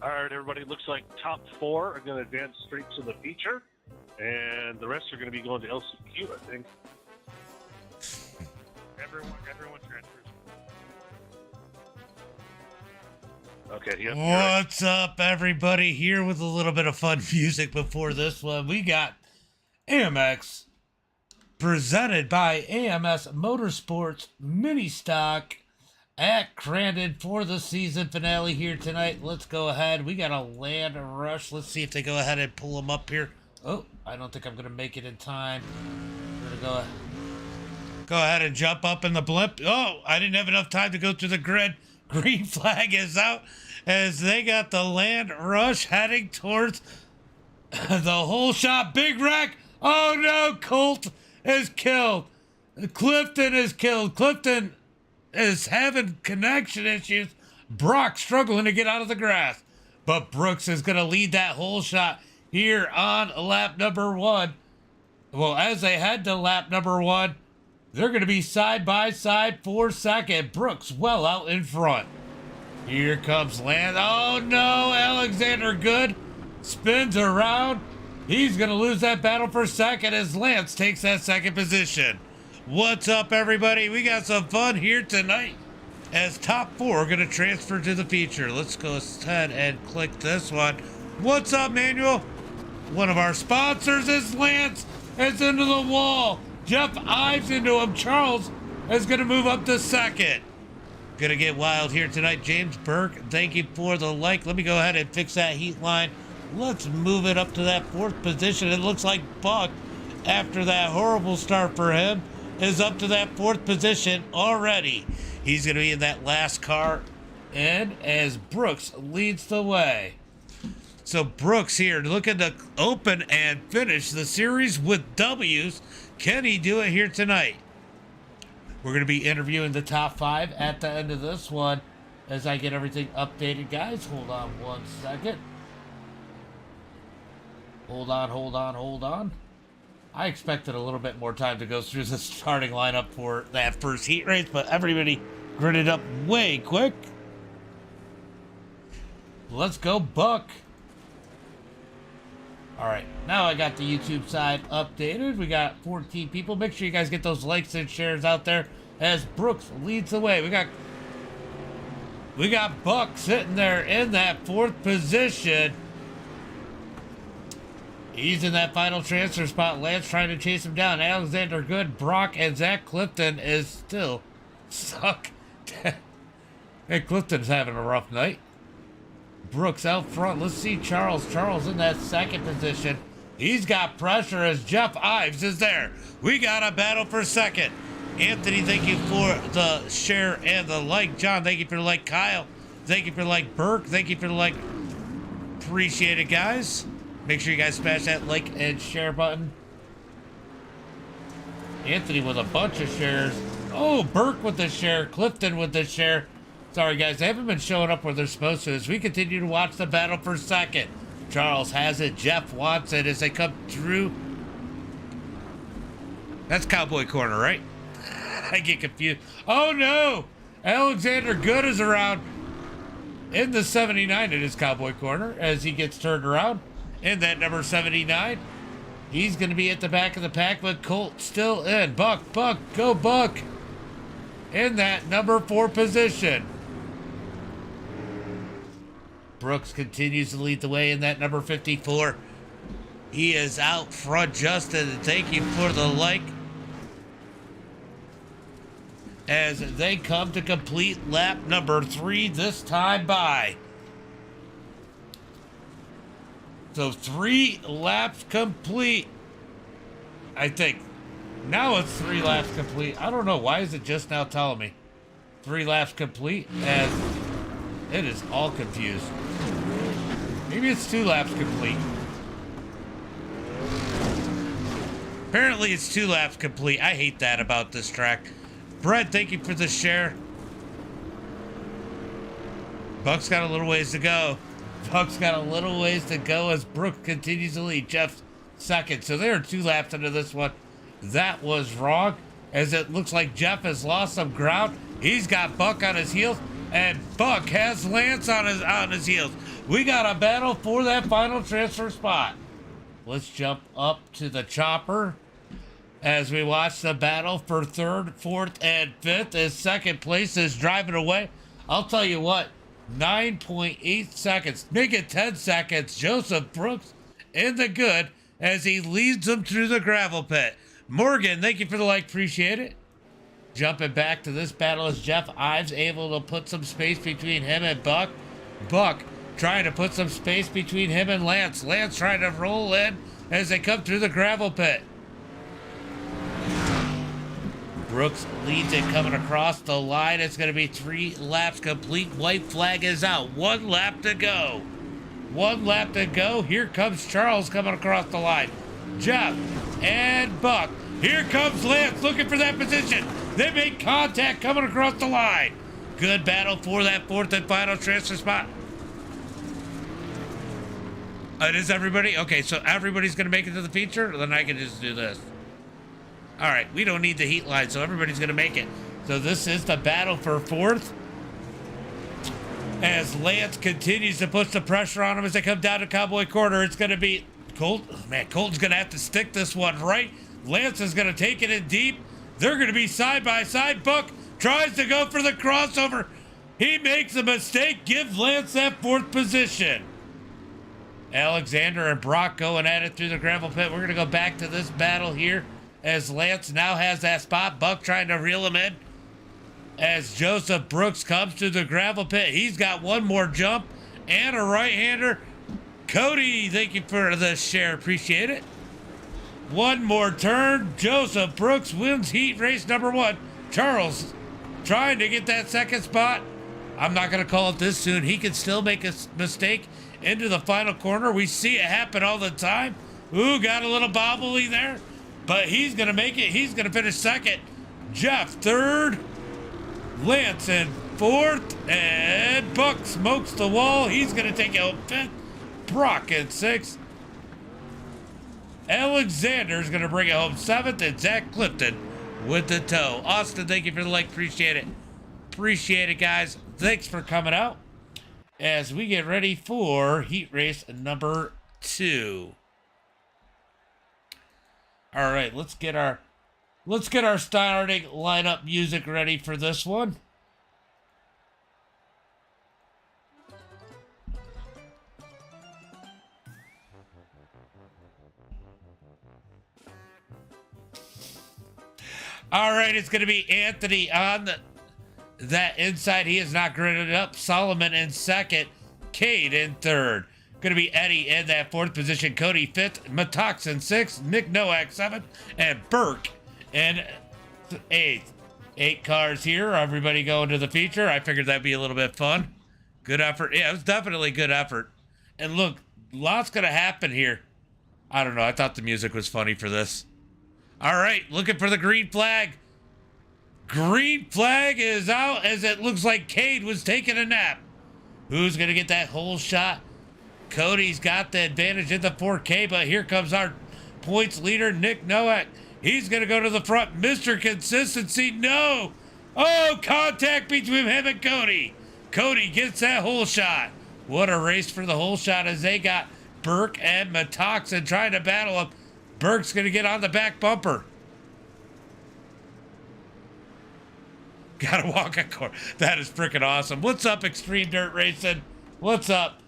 All right, everybody. Looks like top 4 are going to advance straight to the feature, and the rest are going to be going to LCQ, I think. Everyone transfers. Okay. Yep, What's up, everybody? Here with a little bit of fun music before this one. We got AMX presented by AMS Motorsports Mini Stock at Crandon for the season finale here tonight. Let's go ahead. We got a land rush. Let's see if they go ahead and pull them up here. Oh, I don't think I'm going to make it in time. We're going to go ahead and jump up in the blimp. Oh, I didn't have enough time to go through the grid. Green flag is out as they got the land rush heading towards the whole shot. Big wreck. Oh no, Colt is killed. Clifton is killed. Clifton is having connection issues. Brock struggling to get out of the grass. But Brooks is going to lead that whole shot here on lap number 1. Well, as they head to lap number 1, they're going to be side by side for second. Brooks well out in front. Here comes Lance. Oh no, Alexander Good spins around. He's going to lose that battle for second as Lance takes that second position. What's up, everybody? We got some fun here tonight as top 4 are going to transfer to the feature. Let's go ahead and click this one. What's up, Manuel? One of our sponsors is Lance. It's into the wall. Jeff Ives into him. Charles is going to move up to second. Going to get wild here tonight. James Burke, thank you for the like. Let me go ahead and fix that heat line. Let's move it up to that 4th position. It looks like Buck, after that horrible start for him, is up to that 4th position already. He's going to be in that last car in as Brooks leads the way. So Brooks here looking to open and finish the series with W's. Can he do it here tonight? We're going to be interviewing the top 5 at the end of this one as I get everything updated, guys. Hold on one second. Hold on. I expected a little bit more time to go through the starting lineup for that first heat race, but everybody gridded up way quick. Let's go, Buck. All right, now I got the YouTube side updated. We got 14 people. Make sure you guys get those likes and shares out there as Brooks leads the way. We got Buck sitting there in that 4th position. He's in that final transfer spot. Lance trying to chase him down. Alexander Good, Brock, and Zach Clifton is still stuck. Hey, Clifton's having a rough night. Brooks out front. Let's see Charles. Charles in that 2nd position. He's got pressure as Jeff Ives is there. We got a battle for second. Anthony, thank you for the share and the like. John, thank you for the like. Kyle, thank you for the like. Burke, thank you for the like. Appreciate it, guys. Make sure you guys smash that like and share button. Anthony with a bunch of shares. Oh, Burke with the share. Clifton with the share. Sorry, guys, they haven't been showing up where they're supposed to as we continue to watch the battle for second. Charles has it. Jeff wants it as they come through. That's Cowboy Corner, right? I get confused. Oh, no. Alexander Good is around in the 79 in his Cowboy Corner as he gets turned around. In that number 79. He's going to be at the back of the pack, but Colt still in. Buck, go Buck. In that number 4 position. Brooks continues to lead the way in that number 54. He is out front. Justin, thank you for the like. As they come to complete lap number 3 this time by. So 3 laps complete. I think. Now it's 3 laps complete. I don't know. Why is it just now telling me? 3 laps complete as it is all confused. Maybe it's 2 laps complete. Apparently it's 2 laps complete. I hate that about this track. Brett, thank you for the share. Buck's got a little ways to go. Buck's got a little ways to go as Brooke continues to lead. Jeff's second. So there are 2 laps into this one. That was wrong, as it looks like Jeff has lost some ground. He's got Buck on his heels, and Buck has Lance on his heels. We got a battle for that final transfer spot. Let's jump up to the chopper as we watch the battle for third, fourth, and fifth as second place is driving away. I'll tell you what, 9.8 seconds, make it 10 seconds. Joseph Brooks in the good as he leads them through the gravel pit. Morgan, thank you for the like, appreciate it. Jumping back to this battle is Jeff Ives able to put some space between him and Buck. Buck trying to put some space between him and Lance. Lance trying to roll in as they come through the gravel pit. Brooks leads it coming across the line. It's going to be 3 laps complete. White flag is out. 1 lap to go. 1 lap to go. Here comes Charles coming across the line. Jeff and Buck. Here comes Lance looking for that position. They make contact coming across the line. Good battle for that fourth and final transfer spot. It is everybody? Okay, so everybody's going to make it to the feature? Then I can just do this. All right, we don't need the heat line, so everybody's going to make it. So this is the battle for fourth. As Lance continues to put the pressure on him as they come down to Cowboy Corner, it's going to be Colt. Man, Colton's going to have to stick this one right. Lance is going to take it in deep. They're going to be side by side. Buck tries to go for the crossover. He makes a mistake. Give Lance that fourth position. Alexander and Brock going at it through the gravel pit. We're going to go back to this battle here as Lance now has that spot. Buck trying to reel him in as Joseph Brooks comes to the gravel pit. He's got one more jump and a right-hander. Cody, thank you for the share. Appreciate it. One more turn. Joseph Brooks wins heat race number 1. Charles trying to get that second spot. I'm not going to call it this soon. He can still make a mistake into the final corner. We see it happen all the time. Ooh, got a little bobbly there. But he's going to make it. He's going to finish second. Jeff third. Lance in fourth. And Buck smokes the wall. He's going to take out fifth. Brock in sixth. Alexander's going to bring it home seventh. And Zach Clifton with the toe. Austin, thank you for the like. Appreciate it. Appreciate it, guys. Thanks for coming out as we get ready for heat race number 2. All right, let's get our starting lineup music ready for this one. All right, it's going to be Anthony on that inside. He is not gridded up. Solomon in second. Cade in third. Going to be Eddie in that fourth position. Cody fifth. Matox in sixth. Nick Nowak seventh. And Burke in eighth. 8 cars here. Everybody going to the feature. I figured that'd be a little bit fun. Good effort. Yeah, it was definitely good effort. And look, lots going to happen here. I don't know. I thought the music was funny for this. All right, looking for the green flag. Green flag is out as it looks like Cade was taking a nap. Who's going to get that whole shot? Cody's got the advantage in the 4K, but here comes our points leader, Nick Nowak. He's going to go to the front. Mr. Consistency, no. Oh, contact between him and Cody. Cody gets that whole shot. What a race for the whole shot as they got Burke and Matoxin trying to battle him. Burke's going to get on the back bumper. Gotta walk a course. That is freaking awesome. What's up, Extreme Dirt Racing? What's up?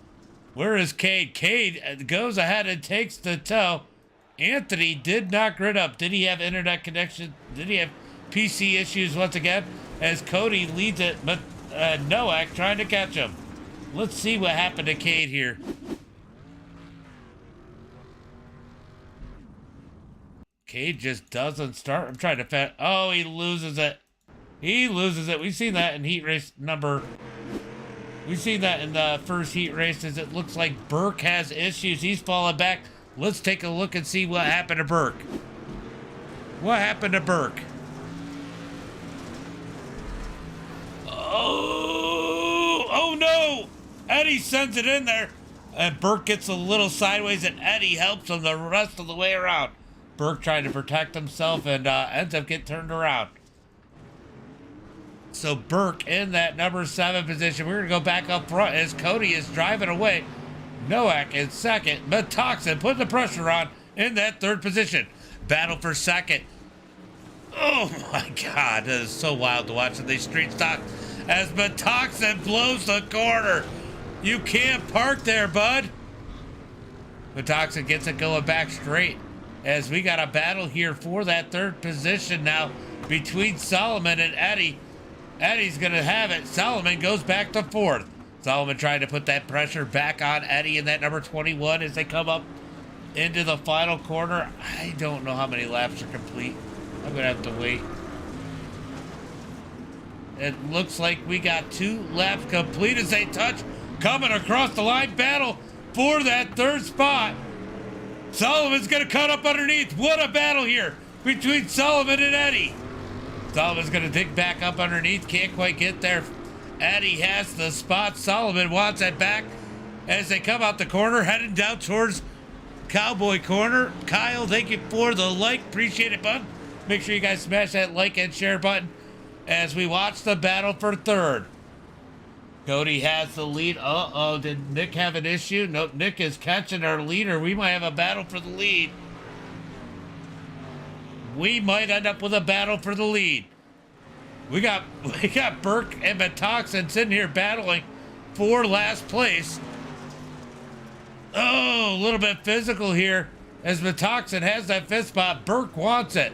Where is Cade? Cade goes ahead and takes the toe. Anthony did not grid up. Did he have internet connection? Did he have PC issues once again? As Cody leads it, but Nowak trying to catch him. Let's see what happened to Cade here. Cade just doesn't start. I'm trying to oh, he loses it. He loses it. We've seen that in heat race number. We've seen that in the first heat races. It looks like Burke has issues. He's falling back. Let's take a look and see what happened to Burke. What happened to Burke? Oh no! Eddie sends it in there. And Burke gets a little sideways and Eddie helps him the rest of the way around. Burke trying to protect himself and ends up getting turned around. So Burke in that number 7 position. We're going to go back up front as Cody is driving away. Nowak in second. Metoxen putting the pressure on in that 3rd position. Battle for second. Oh my God, that is so wild to watch in these street stocks as Metoxen blows the corner. You can't park there, bud. Metoxen gets it going back straight as we got a battle here for that 3rd position now between Solomon and Eddie. Eddie's going to have it. Solomon goes back to 4th. Solomon trying to put that pressure back on Eddie in that number 21 as they come up into the final corner. I don't know how many laps are complete. I'm going to have to wait. It looks like we got 2 laps complete as they touch. Coming across the line, battle for that 3rd spot. Solomon's going to cut up underneath. What a battle here between Solomon and Eddie. Solomon's going to dig back up underneath. Can't quite get there. Eddie has the spot. Solomon wants it back as they come out the corner, heading down towards Cowboy Corner. Kyle, thank you for the like. Appreciate it, bud. Make sure you guys smash that like and share button as we watch the battle for 3rd. Cody has the lead. Uh-oh, did Nick have an issue? Nope, Nick is catching our leader. We might have a battle for the lead. We might end up with a battle for the lead. We got Burke and Metoxen sitting here battling for last place. Oh, a little bit physical here as Metoxen has that 5th spot. Burke wants it.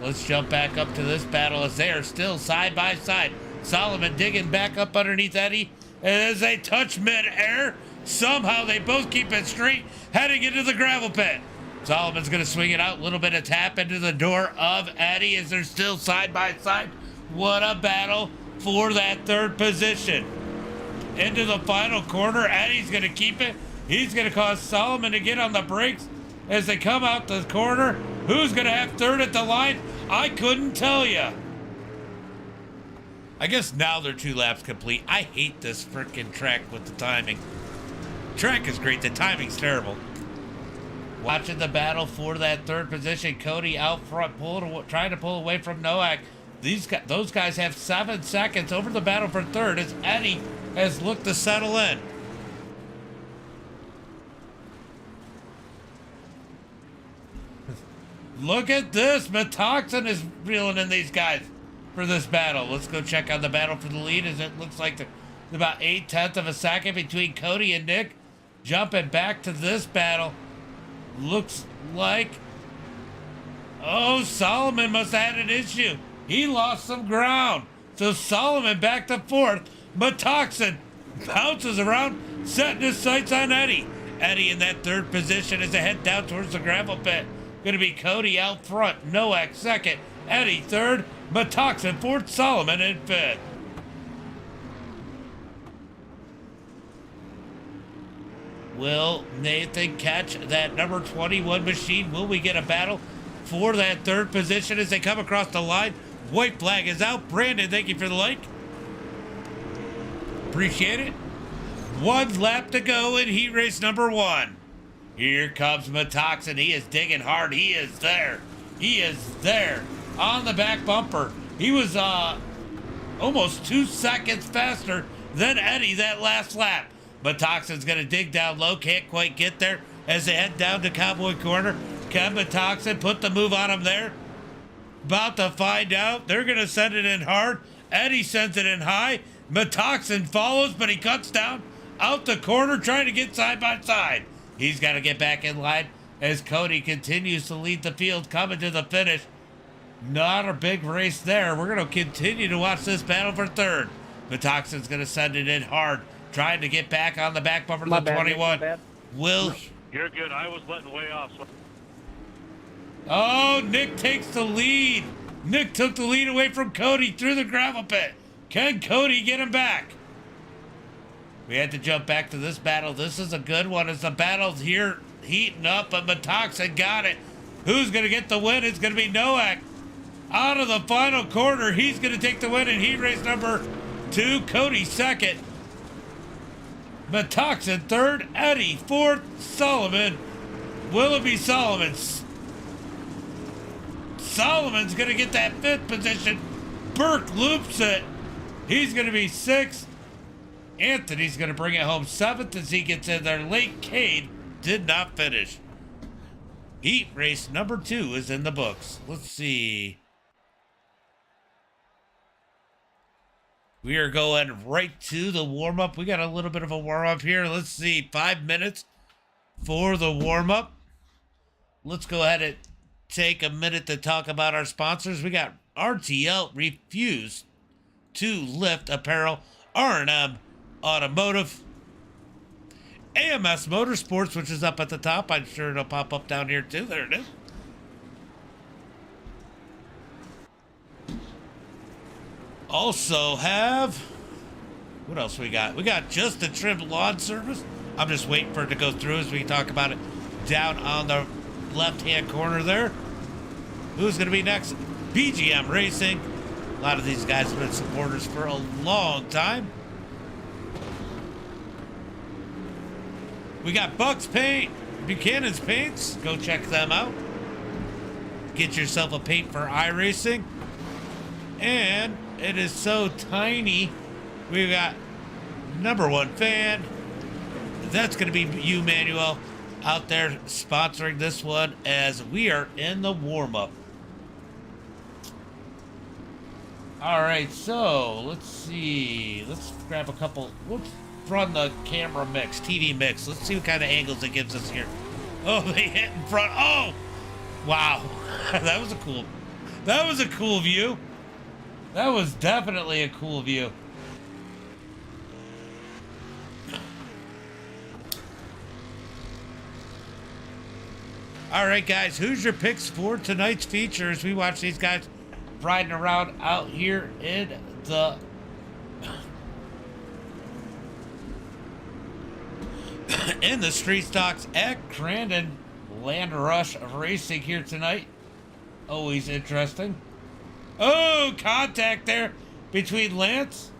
Let's jump back up to this battle as they are still side by side. Solomon digging back up underneath Eddie. And as they touch mid-air, somehow they both keep it straight, heading into the gravel pit. Solomon's going to swing it out. A little bit of tap into the door of Eddie as they're still side by side. What a battle for that 3rd position. Into the final corner. Eddie's going to keep it. He's going to cause Solomon to get on the brakes as they come out the corner. Who's going to have 3rd at the line? I couldn't tell you. I guess now they're 2 laps complete. I hate this freaking track with the timing. Track is great. The timing's terrible. Watching the battle for that 3rd position. Cody out front, trying to pull away from Nowak. Those guys have 7 seconds over the battle for 3rd as Eddie has looked to settle in. Look at this. Metoxen is reeling in these guys for this battle. Let's go check on the battle for the lead as it looks like about 8/10 of a second between Cody and Nick. Jumping back to this battle. Looks like... Oh, Solomon must have had an issue. He lost some ground. So Solomon back to 4th. Metoxen bounces around, setting his sights on Eddie. Eddie in that 3rd position as they head down towards the gravel pit. Going to be Cody out front. Nowak 2nd. Eddie 3rd. Metoxen 4th. Solomon in 5th. Will Nathan catch that number 21 machine? Will we get a battle for that 3rd position as they come across the line? White flag is out. Brandon, thank you for the like. Appreciate it. 1 lap to go in heat race number 1. Here comes Metoxen. He is digging hard. He is there. He is there on the back bumper. He was almost 2 seconds faster than Eddie that last lap. Metoxen's going to dig down low. Can't quite get there as they head down to Cowboy Corner. Can Metoxen put the move on him there? About to find out. They're going to send it in hard. Eddie sends it in high. Metoxen follows, but he cuts down out the corner trying to get side by side. He's got to get back in line as Cody continues to lead the field coming to the finish. Not a big race there. We're going to continue to watch this battle for 3rd. Metoxen's going to send it in hard, trying to get back on the back bumper to the 21. Will... You're good. I was letting way off. So. Oh, Nick takes the lead. Nick took the lead away from Cody through the gravel pit. Can Cody get him back? We had to jump back to this battle. This is a good one as the battle's here heating up, but Metoxen got it. Who's going to get the win? It's going to be Nowak. Out of the final corner, he's going to take the win in heat race number 2. Cody 2nd. Metoxen 3rd. Eddie 4th. Solomon. Willoughby Solomon's going to get that 5th position. Burke loops it. He's going to be 6th. Anthony's going to bring it home 7th as he gets in there late. Cade did not finish. Heat race number 2 is in the books. Let's see. We are going right to the warm-up. We got a little bit of a warm-up here. Let's see. 5 minutes for the warm-up. Let's go ahead and take a minute to talk about our sponsors. We got RTL Refuse to Lift Apparel, R&M Automotive, AMS Motorsports, which is up at the top. I'm sure it'll pop up down here too. There it is. Also have, what else we got? We got Just a Trim Lawn Service. I'm just waiting for it to go through as we talk about it down on the left-hand corner there. Who's going to be next? BGM Racing. A lot of these guys have been supporters for a long time. We got Bucks Paint, Buchanan's Paints. Go check them out. Get yourself a paint for iRacing. And it is so tiny. We've got number 1 fan. That's going to be you, Manuel, out there sponsoring this one as we are in the warm-up. All right, so let's see. Let's grab a couple. Let's run the camera mix, TV mix. Let's see what kind of angles it gives us here. Oh, they hit in front. Oh, wow. That was a cool view. That was definitely a cool view. All right, guys, who's your picks for tonight's feature as we watch these guys riding around out here in the street stocks at Crandon Land Rush Racing here tonight. Always interesting. Oh, contact there between Lance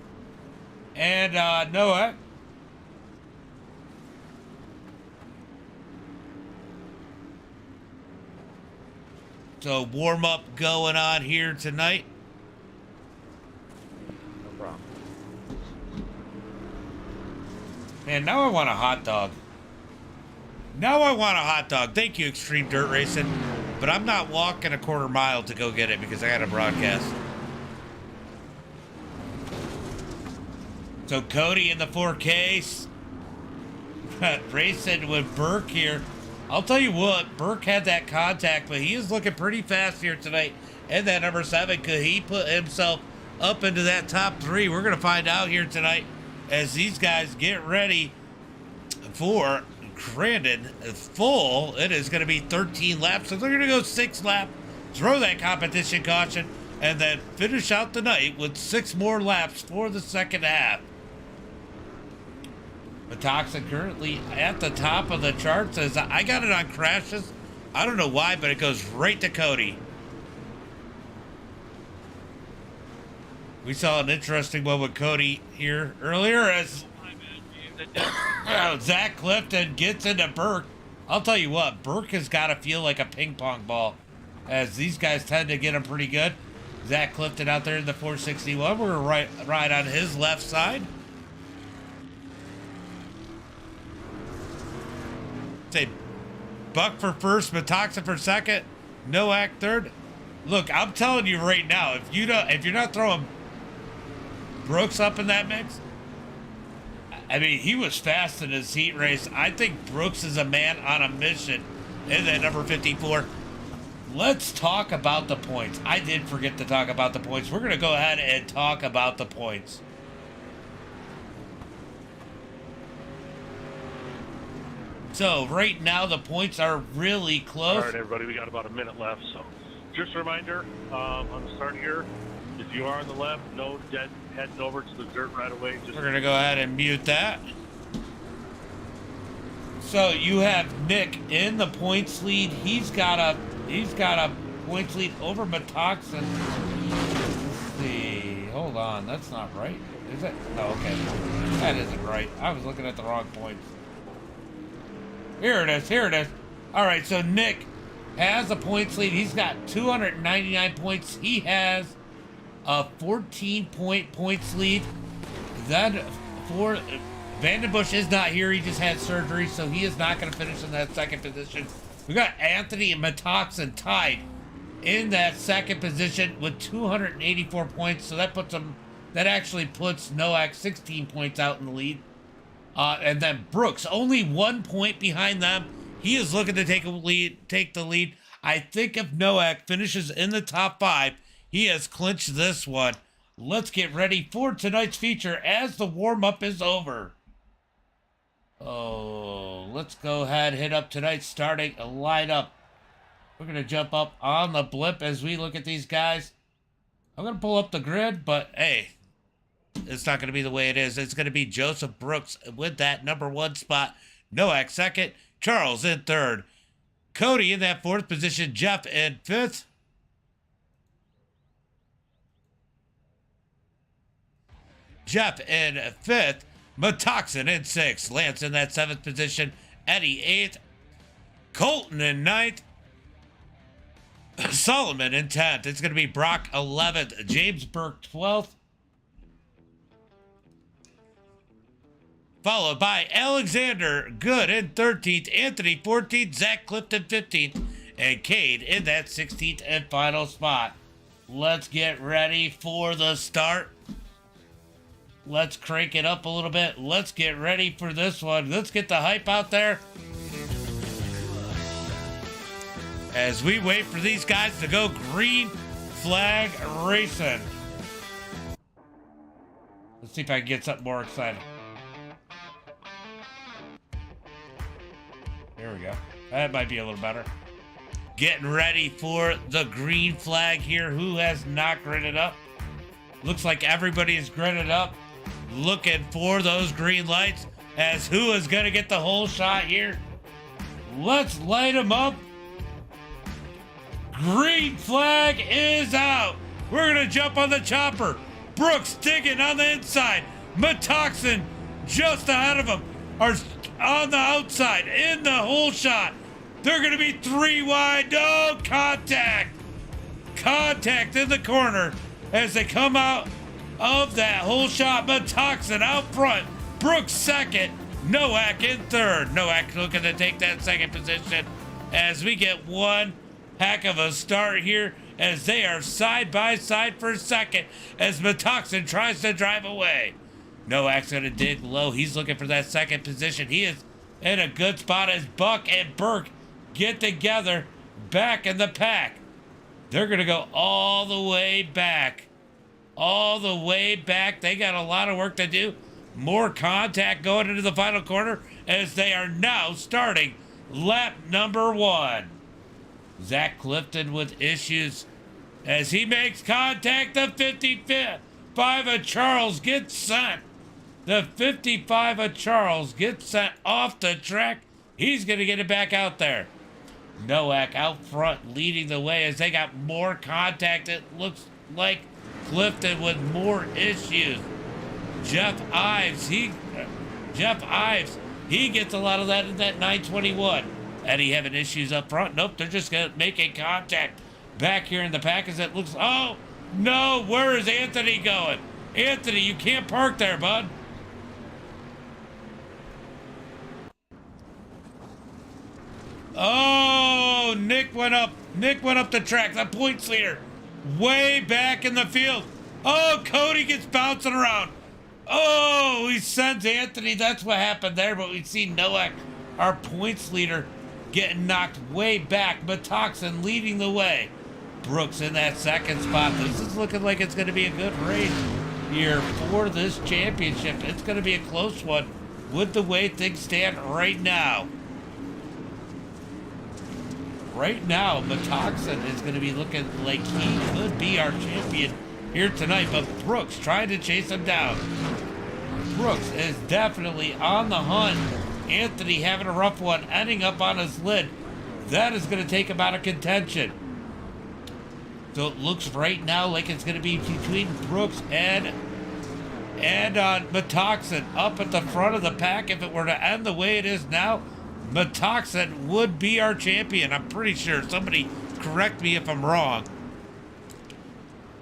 and Noah. So warm up going on here tonight. No problem. Man, now I want a hot dog. Now I want a hot dog. Thank you, Extreme Dirt Racing. But I'm not walking a quarter mile to go get it because I got a broadcast. So Cody in the 4Ks. Racing with Burke here. I'll tell you what, Burke had that contact, but he is looking pretty fast here tonight. And that number 7, could he put himself up into that top 3? We're going to find out here tonight as these guys get ready for Crandon full. It is going to be 13 laps, so they're going to go 6 laps, throw that competition caution, and then finish out the night with 6 more laps for the second half. Metoxin currently at the top of the charts as I got it on crashes. I don't know why, but it goes right to Cody. We saw an interesting one with Cody here earlier as Zach Clifton gets into Burke. I'll tell you what, Burke has got to feel like a ping pong ball as these guys tend to get him pretty good. Zach Clifton out there in the 461. We're right on his left side. Say Buck for first, Metoxin for second, Noack third. Look, I'm telling you right now, if you're not throwing Brooks up in that mix, I mean, he was fast in his heat race. I think Brooks is a man on a mission in that number 54. Let's talk about the points. I did forget to talk about the points. We're going to go ahead and talk about the points. So right now the points are really close. All right, everybody, we got about a minute left. So just a reminder, on the start here, if you are on the left, no dead heading over to the dirt right away. We're going to go ahead and mute that. So you have Nick in the points lead. He's got a points lead over Metoxin. Let's see. Hold on, that's not right. Is it? No, okay. That isn't right. I was looking at the wrong points. Here it is. Here it is. All right, so Nick has a points lead. He's got 299 points. He has a 14-point points lead. Then for Vandenbush is not here. He just had surgery, so he is not going to finish in that second position. We got Anthony and Metoxen tied in that second position with 284 points. So that puts them, that actually puts Noack 16 points out in the lead. And then Brooks only 1 point behind them. He is looking to take the lead. I think if Noack finishes in the top 5, he has clinched this one. Let's get ready for tonight's feature as the warm-up is over. Oh, let's go ahead and hit up tonight's starting lineup. We're going to jump up on the blip as we look at these guys. I'm going to pull up the grid, but hey, it's not going to be the way it is. It's going to be Joseph Brooks with that number 1 spot. Noack second. Charles in third. Cody in that 4th position. Jeff in 5th. Jeff in 5th. Metoxen in 6th. Lance in that 7th position. Eddie 8th. Colton in 9th. Solomon in 10th. It's going to be Brock 11th. James Burke 12th. Followed by Alexander Good in 13th. Anthony 14th. Zach Clifton 15th. And Cade in that 16th and final spot. Let's get ready for the start. Let's crank it up a little bit. Let's get ready for this one. Let's get the hype out there. As we wait for these guys to go green flag racing. Let's see if I can get something more exciting. There we go. That might be a little better. Getting ready for the green flag here. Who has not gridded up? Looks like everybody is gridded up. Looking for those green lights as who is going to get the whole shot here. Let's light them up. Green flag is out. We're going to jump on the chopper. Brooks digging on the inside. Metoxen just ahead of him. Are on the outside in the whole shot. They're going to be 3 wide. No contact. Contact in the corner as they come out of that whole shot. Metoxen out front. Brooks second. Noack in third. Noack looking to take that second position as we get one heck of a start here as they are side by side for second as Metoxen tries to drive away. Noack's going to dig low. He's looking for that second position. He is in a good spot as Buck and Burke get together back in the pack. They're going to go all the way back. All the way back. They got a lot of work to do. More contact going into the final corner as they are now starting lap number 1. Zach Clifton with issues as he makes contact. The 55 of Charles gets sent. The 55 of Charles gets sent off the track. He's going to get it back out there. Noack out front leading the way as they got more contact. It looks like Clifton with more issues. Jeff Ives, he gets a lot of that in that 921. Eddie having issues up front. Nope, they're just going to make a contact back here in the pack as it looks. Oh, no, where is Anthony going? Anthony, you can't park there, bud. Oh, Nick went up the track. The points leader way back in the field. Oh, Cody gets bouncing around. Oh, he sends Anthony. That's what happened there. But we see Noack, our points leader, getting knocked way back. Metoxen leading the way. Brooks in that second spot. This is looking like it's going to be a good race here for this championship. It's going to be a close one with the way things stand right now. Right now, Metoxen is going to be looking like he could be our champion here tonight, but Brooks trying to chase him down. Brooks is definitely on the hunt. Anthony having a rough one, ending up on his lid. That is going to take him out of contention. So it looks right now like it's going to be between Brooks and Metoxen up at the front of the pack. If it were to end the way it is now, Metoxen would be our champion. I'm pretty sure. Somebody correct me if I'm wrong.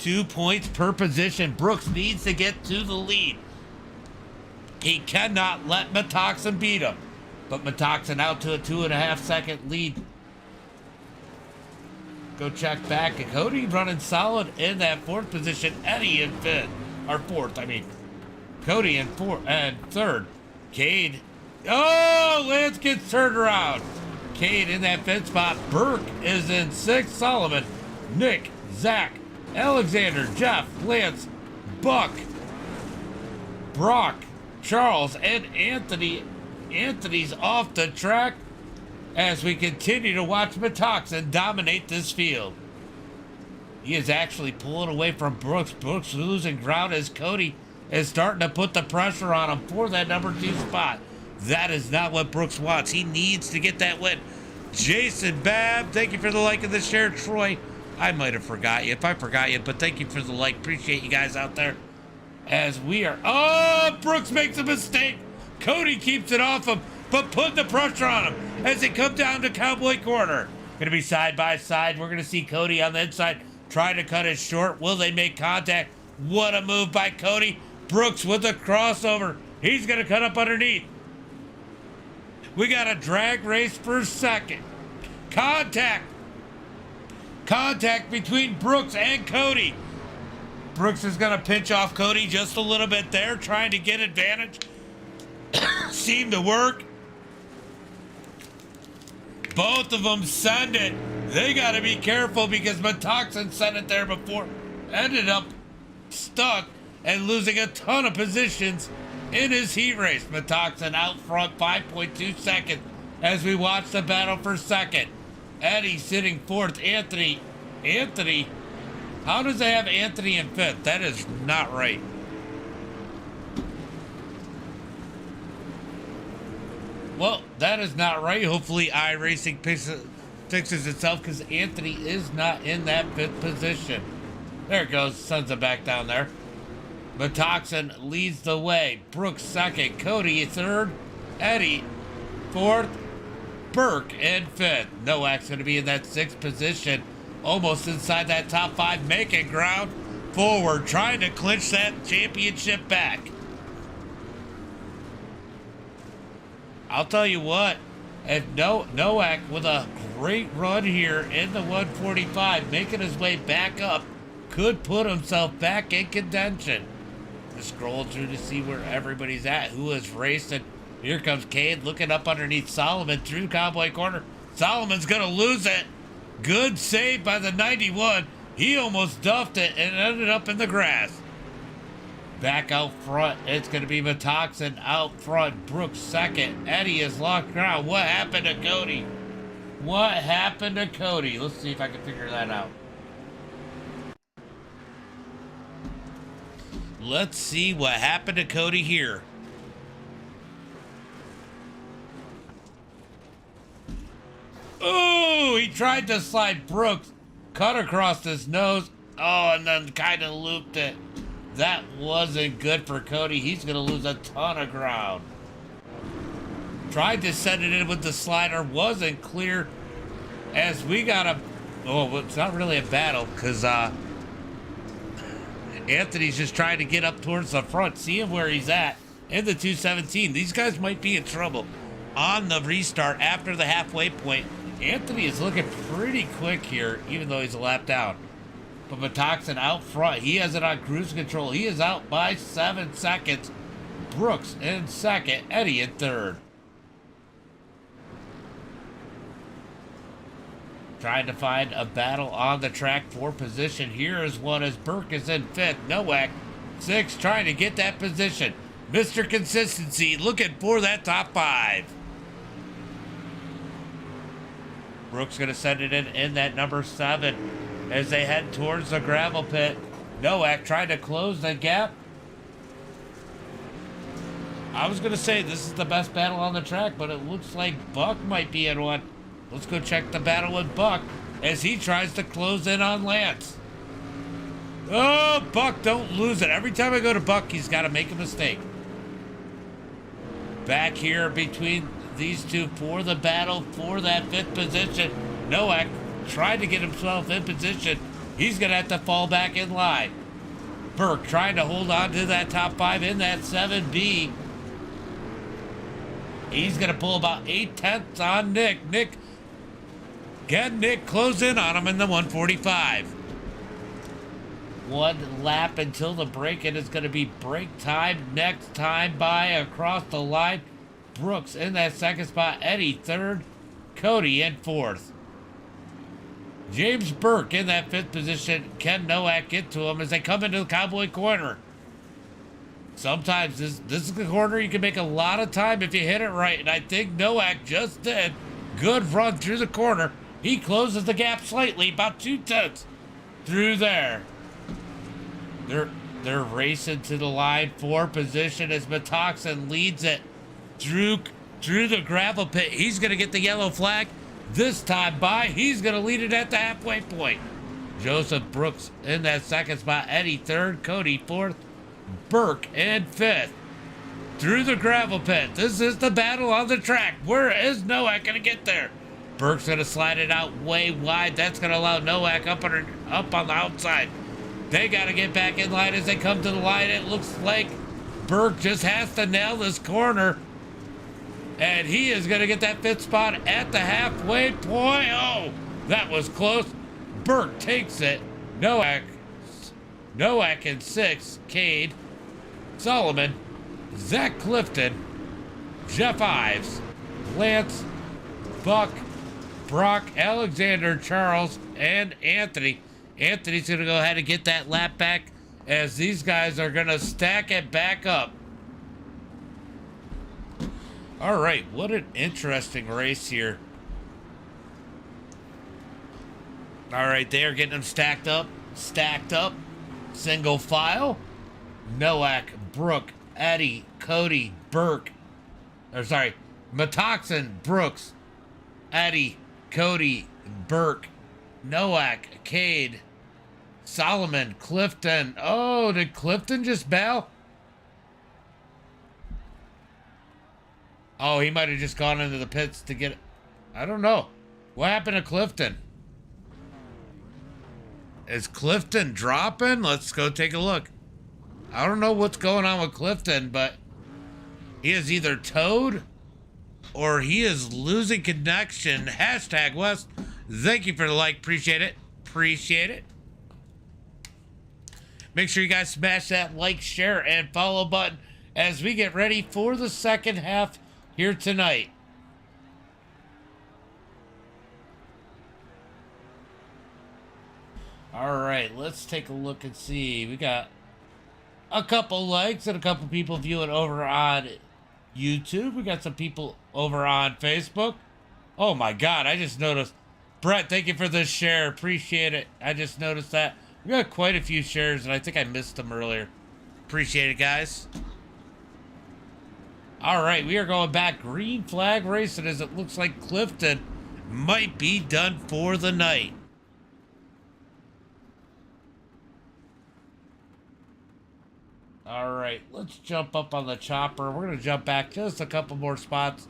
2 points per position. Brooks needs to get to the lead. He cannot let Metoxen beat him. But Metoxen out to a 2.5 second lead. Go check back. And Cody running solid in that 4th position. Eddie in 5th. Or 4th, I mean. Cody in 4th and 3rd. Cade. Oh, Lance gets turned around. Cade in that 5th spot. Burke is in 6th. Solomon, Nick, Zach, Alexander, Jeff, Lance, Buck, Brock, Charles, and Anthony. Anthony's off the track as we continue to watch Metoxen dominate this field. He is actually pulling away from Brooks. Brooks losing ground as Cody is starting to put the pressure on him for that number 2 spot. That is not what Brooks wants. He needs to get that win. Jason Babb, thank you for the like and the share. Troy, I might have forgot you. If I forgot you, but thank you for the like. Appreciate you guys out there. As we are... Oh, Brooks makes a mistake. Cody keeps it off him, but put the pressure on him as they come down to Cowboy Corner. Going to be side by side. We're going to see Cody on the inside trying to cut it short. Will they make contact? What a move by Cody. Brooks with a crossover. He's going to cut up underneath. We got a drag race for 2nd. Contact. Contact between Brooks and Cody. Brooks is going to pinch off Cody just a little bit there, trying to get advantage. Seemed to work. Both of them send it. They got to be careful because Metoxen sent it there before. Ended up stuck and losing a ton of positions in his heat race. Metoxen out front 5.2 seconds as we watch the battle for 2nd. Eddie sitting 4th. Anthony. How does they have Anthony in 5th? That is not right. Well, that is not right. Hopefully iRacing fixes itself because Anthony is not in that 5th position. There it goes. Sends it back down there. Metoxen leads the way. Brooks 2nd. Cody 3rd. Eddie 4th. Burke in 5th. Nowak's going to be in that 6th position. Almost inside that top 5. Making ground forward. Trying to clinch that championship back. I'll tell you what, if Nowak with a great run here in the 145, making his way back up, could put himself back in contention. Just scroll through to see where everybody's at, who is racing. Here comes Cade looking up underneath Solomon through Cowboy Corner. Solomon's going to lose it. Good save by the 91. He almost duffed it and ended up in the grass. Back out front, it's going to be Metoxen out front. Brooks 2nd. Eddie is locked ground. What happened to Cody? What happened to Cody? Let's see if I can figure that out. Let's see what happened to Cody here. Oh, he tried to slide Brooks. Cut across his nose. Oh, and then kind of looped it. That wasn't good for Cody. He's going to lose a ton of ground. Tried to send it in with the slider. Wasn't clear. As we got a... Oh, it's not really a battle because Anthony's just trying to get up towards the front. Seeing where he's at in the 217. These guys might be in trouble on the restart after the halfway point. Anthony is looking pretty quick here, even though he's a lap down. But Metoxen out front. He has it on cruise control. He is out by 7 seconds. Brooks in 2nd. Eddie in 3rd. Trying to find a battle on the track for position. Here is one as Burke is in 5th. Nowak 6th. Trying to get that position. Mr. Consistency looking for that top 5. Brooks going to send it in that number 7. As they head towards the gravel pit. Nowak trying to close the gap. I was going to say this is the best battle on the track, but it looks like Buck might be in one. Let's go check the battle with Buck as he tries to close in on Lance. Oh, Buck, don't lose it. Every time I go to Buck, he's got to make a mistake. Back here between these two for the battle for that 5th position. Nowak tried to get himself in position He's going to have to fall back in line. Burke trying to hold on to that top 5 in that 7B. He's going to pull about 8/10 on Nick. Nick close in on him in the 145. One lap until the break. It is going to be break time. Next time by across the line. Brooks in that second spot. Eddie third. Cody in fourth. James Burke in that 5th position. Ken Nowak get to him as they come into the Cowboy corner. Sometimes this is the corner you can make a lot of time if you hit it right. And I think Nowak just did. Good run through the corner. He closes the gap slightly, about 2/10 through there. They're racing to the line 4 position as Metoxen leads it through the gravel pit. He's going to get the yellow flag. This time by, he's going to lead it at the halfway point. Joseph Brooks in that second spot. Eddie third. Cody fourth. Burke in 5th. Through the gravel pit. This is the battle on the track. Where is Nowak going to get there? Burke's going to slide it out way wide. That's going to allow Nowak up on the outside. They got to get back in line as they come to the line. It looks like Burke just has to nail this corner. And he is going to get that 5th spot at the halfway point. Oh, that was close. Burke takes it. Nowak in 6th. Cade, Solomon, Zach Clifton, Jeff Ives, Lance, Buck, Brock, Alexander, Charles, and Anthony. Anthony's going to go ahead and get that lap back as these guys are going to stack it back up. All right, what an interesting race here. All right, they are getting them stacked up. Single file. Nowak, Brooke, Eddie, Cody, Burke. Metoxen, Brooks, Eddie, Cody, Burke, Nowak, Cade, Solomon, Clifton. Oh, did Clifton just bail? Oh, he might have just gone into the pits to get it. I don't know. What happened to Clifton? Is Clifton dropping? Let's go take a look. I don't know what's going on with Clifton, but he is either towed or he is losing connection. Hashtag West. Thank you for the like. Appreciate it. Make sure you guys smash that like, share, and follow button as we get ready for the second half here tonight. All right, let's take a look and see. We got a couple likes and a couple people viewing over on YouTube. We got some people over on Facebook. Oh my God, I just noticed. Brett, thank you for this share. Appreciate it. I just noticed that. We got quite a few shares, and I think I missed them earlier. Appreciate it, guys. All right, we are going back green flag racing as it looks like Clifton might be done for the night. All right, let's jump up on the chopper. We're going to jump back just a couple more spots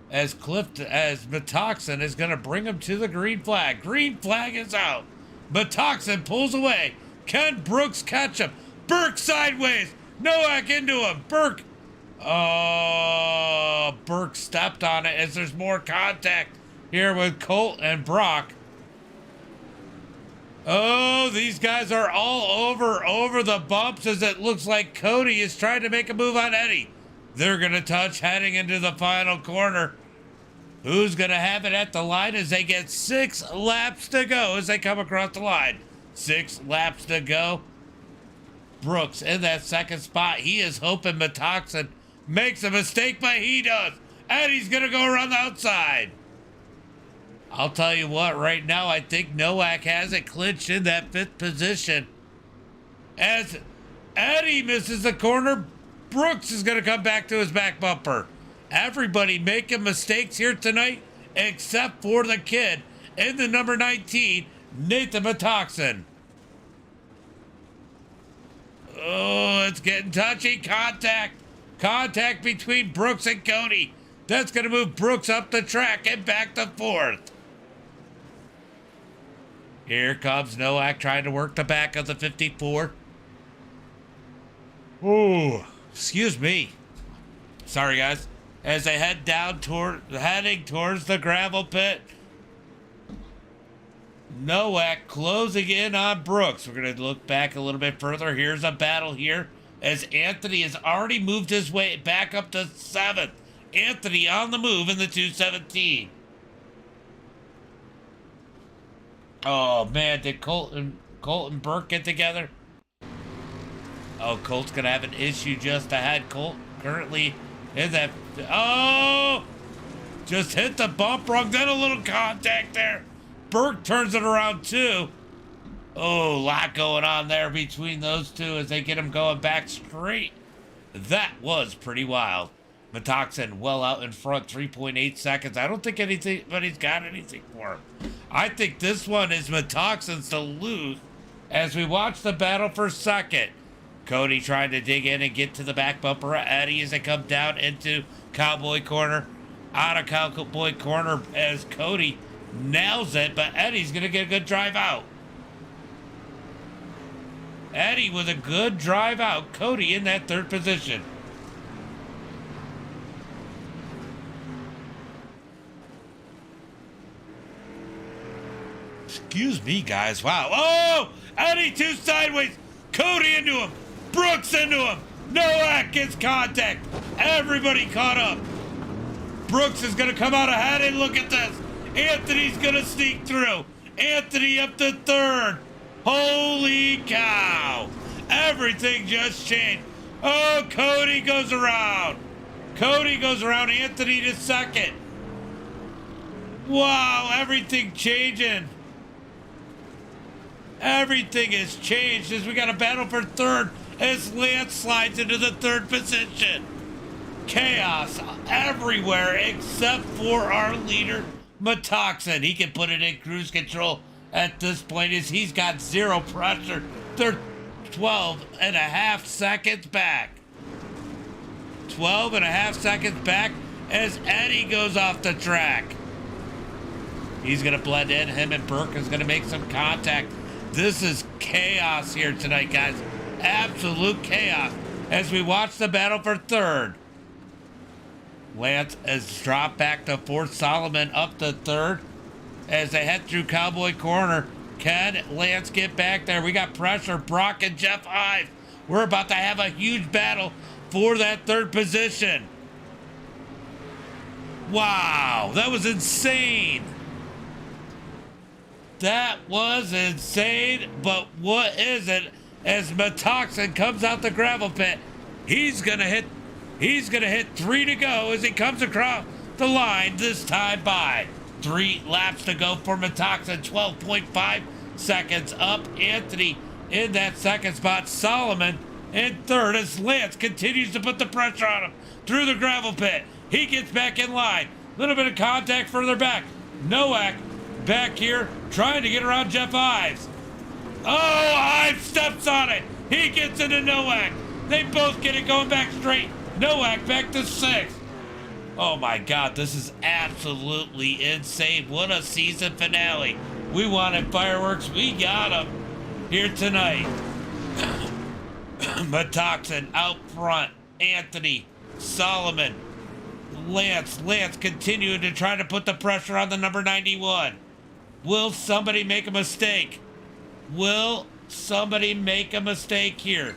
as Metoxen is going to bring him to the green flag. Green flag is out. Metoxen pulls away. Can Brooks catch him? Burke sideways. Nowak into him. Burke. Oh, Burke stepped on it as there's more contact here with Colt and Brock. Oh, these guys are all over the bumps as it looks like Cody is trying to make a move on Eddie. They're going to touch heading into the final corner. Who's going to have it at the line as they get 6 laps to go as they come across the line? 6 laps to go. Brooks in that second spot. He is hoping Metoxen makes a mistake, but he does. Eddie's going to go around the outside. I'll tell you what, right now, I think Nowak has it clinched in that 5th position. As Eddie misses the corner, Brooks is going to come back to his back bumper. Everybody making mistakes here tonight, except for the kid in the number 19, Nathan Metoxen. Oh, it's getting touchy. Contact between Brooks and Cody. That's going to move Brooks up the track and back to 4th. Here comes Nowak trying to work the back of the 54. Oh, excuse me. Sorry, guys. As they head down heading towards the gravel pit. Nowak closing in on Brooks. We're going to look back a little bit further. Here's a battle here as Anthony has already moved his way back up to 7th. Anthony on the move in the 217. Oh, man, did Colt and Burke get together? Oh, Colt's going to have an issue just ahead. Colt currently in that... Oh! Just hit the bump rung, then a little contact there. Burke turns it around too. Oh, a lot going on there between those two as they get him going back straight. That was pretty wild. Metoxen well out in front, 3.8 seconds. I don't think anybody's got anything for him. I think this one is Metoxen's to lose as we watch the battle for second. Cody trying to dig in and get to the back bumper of Eddie as they come down into Cowboy Corner. Out of Cowboy Corner as Cody nails it, but Eddie's going to get a good drive out. Eddie with a good drive out. Cody in that 3rd position. Excuse me, guys. Wow. Oh! Eddie 2 sideways. Cody into him. Brooks into him. Nowak gets contact. Everybody caught up. Brooks is going to come out ahead, and look at this. Anthony's going to sneak through. Anthony up to 3rd. Holy cow. Everything just changed. Oh, Cody goes around. Cody goes around Anthony to 2nd. Wow, everything changing. Everything has changed as we got a battle for 3rd as Lance slides into the 3rd position. Chaos everywhere except for our leader, Metoxen. He can put it in cruise control at this point as he's got 0 pressure. They're 12.5 seconds back. 12.5 seconds back as Eddie goes off the track. He's going to blend in. Him and Burke is going to make some contact. This is chaos here tonight, guys. Absolute chaos as we watch the battle for 3rd. Lance has dropped back to 4th. Solomon up to 3rd as they head through Cowboy Corner. Can Lance get back there? We got pressure. Brock and Jeff Ives. We're about to have a huge battle for that 3rd position. Wow, that was insane. That was insane, but what is it? As Metoxen comes out the gravel pit, he's gonna hit 3 to go as he comes across the line, this time by 3 laps to go for Metoxen, 12.5 seconds up. Anthony in that 2nd spot. Solomon in 3rd as Lance continues to put the pressure on him through the gravel pit. He gets back in line. Little bit of contact further back. Nowak back here trying to get around Jeff Ives. Oh, Ives steps on it. He gets into Nowak. They both get it going back straight. Nowak back to 6th. Oh my God, this is absolutely insane. What a season finale. We wanted fireworks. We got them here tonight. Metoxen out front. Anthony, Solomon, Lance continuing to try to put the pressure on the number 91. Will somebody make a mistake? Will somebody make a mistake here?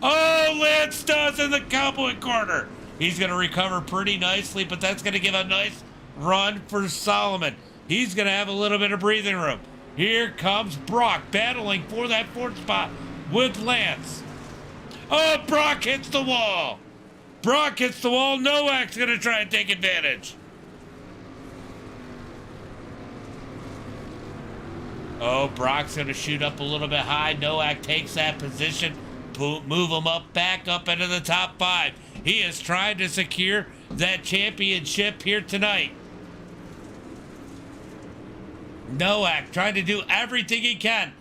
Oh, Lance does in the Cowboy Corner. He's going to recover pretty nicely, but that's going to give a nice run for Solomon. He's going to have a little bit of breathing room. Here comes Brock battling for that 4th spot with Lance. Oh, Brock hits the wall. Brock hits the wall. Nowak's going to try and take advantage. Oh, Brock's going to shoot up a little bit high. Nowak takes that position. Move him up, back up into the top 5. He is trying to secure that championship here tonight. Nowak trying to do everything he can.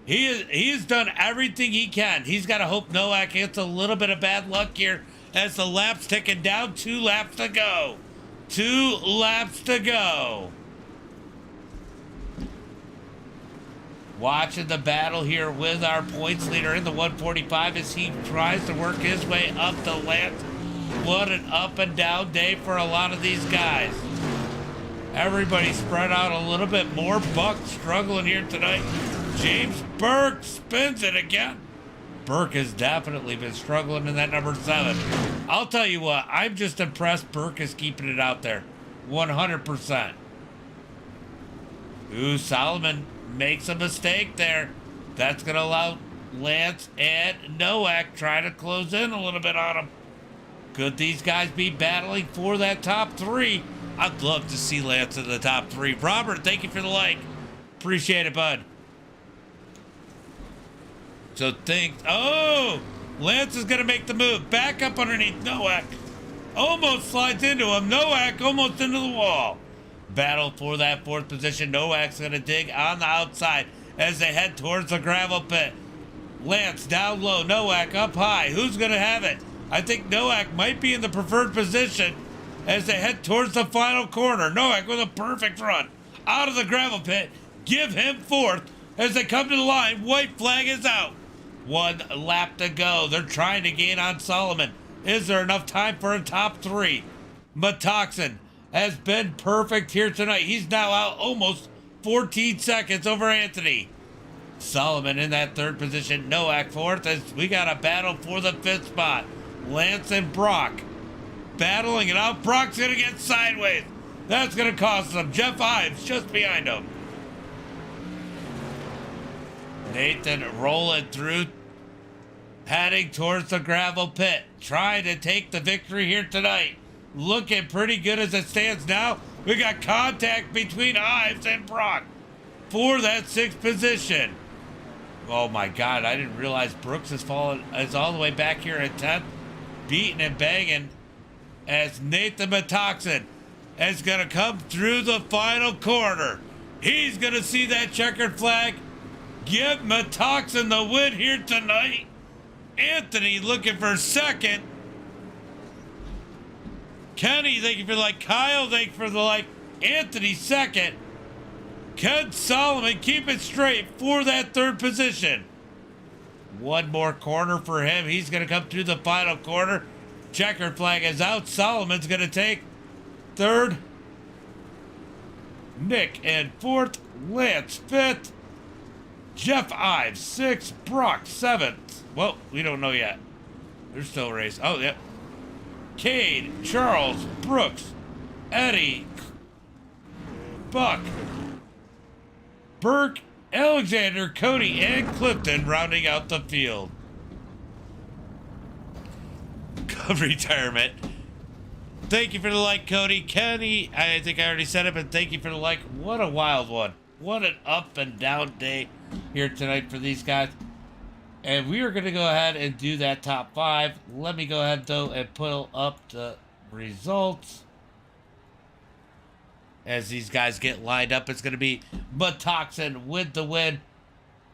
He's done everything he can. He's got to hope Nowak gets a little bit of bad luck here as the lap's ticking down. 2 laps to go. 2 laps to go. Watching the battle here with our points leader in the 145 as he tries to work his way up to Lance. What an up and down day for a lot of these guys. Everybody spread out a little bit more. Buck struggling here tonight. James Burke spins it again. Burke has definitely been struggling in that number 7. I'll tell you what, I'm just impressed Burke is keeping it out there. 100%. Ooh, Solomon makes a mistake there. That's going to allow Lance and Nowak try to close in a little bit on him. Could these guys be battling for that top 3? I'd love to see Lance in the top 3. Robert, thank you for the like. Appreciate it, bud. So Lance is going to make the move. Back up underneath Nowak. Almost slides into him. Nowak almost into the wall. Battle for that 4th position. Nowak's going to dig on the outside as they head towards the gravel pit. Lance down low. Nowak up high. Who's going to have it? I think Nowak might be in the preferred position as they head towards the final corner. Nowak with a perfect run out of the gravel pit. Give him 4th as they come to the line. White flag is out. 1 lap to go. They're trying to gain on Solomon. Is there enough time for a top 3? Metoxen has been perfect here tonight. He's now out almost 14 seconds over Anthony. Solomon in that 3rd position. Nowak 4th as we got a battle for the 5th spot. Lance and Brock battling it out. Brock's going to get sideways. That's going to cost them. Jeff Ives just behind him. Nathan rolling through, heading towards the gravel pit, trying to take the victory here tonight. Looking pretty good as it stands now. We got contact between Ives and Brock for that 6th position. Oh my God, I didn't realize Brooks is all the way back here at 10th, beating and banging as Nathan Metoxen is going to come through the final corner. He's going to see that checkered flag. Give Metoxen the win here tonight. Anthony looking for 2nd. Kenny, thank you for the like. Kyle, thank you for the like. Anthony 2nd. Ken Solomon keep it straight for that 3rd position. 1 more corner for him. He's going to come through the final corner. Checkered flag is out. Solomon's going to take 3rd. Nick in 4th. Lance 5th. Jeff Ives 6th. Brock 7th. Well, we don't know yet. There's still a race. Oh, yep. Cade, Charles, Brooks, Eddie, Buck, Burke, Alexander, Cody, and Clifton rounding out the field. Retirement. Thank you for the like, Cody. Kenny, I think I already said it, but thank you for the like. What a wild one. What an up and down day here tonight for these guys. And we are going to go ahead and do that top 5. Let me go ahead, though, and pull up the results. As these guys get lined up, it's going to be Metoxen with the win.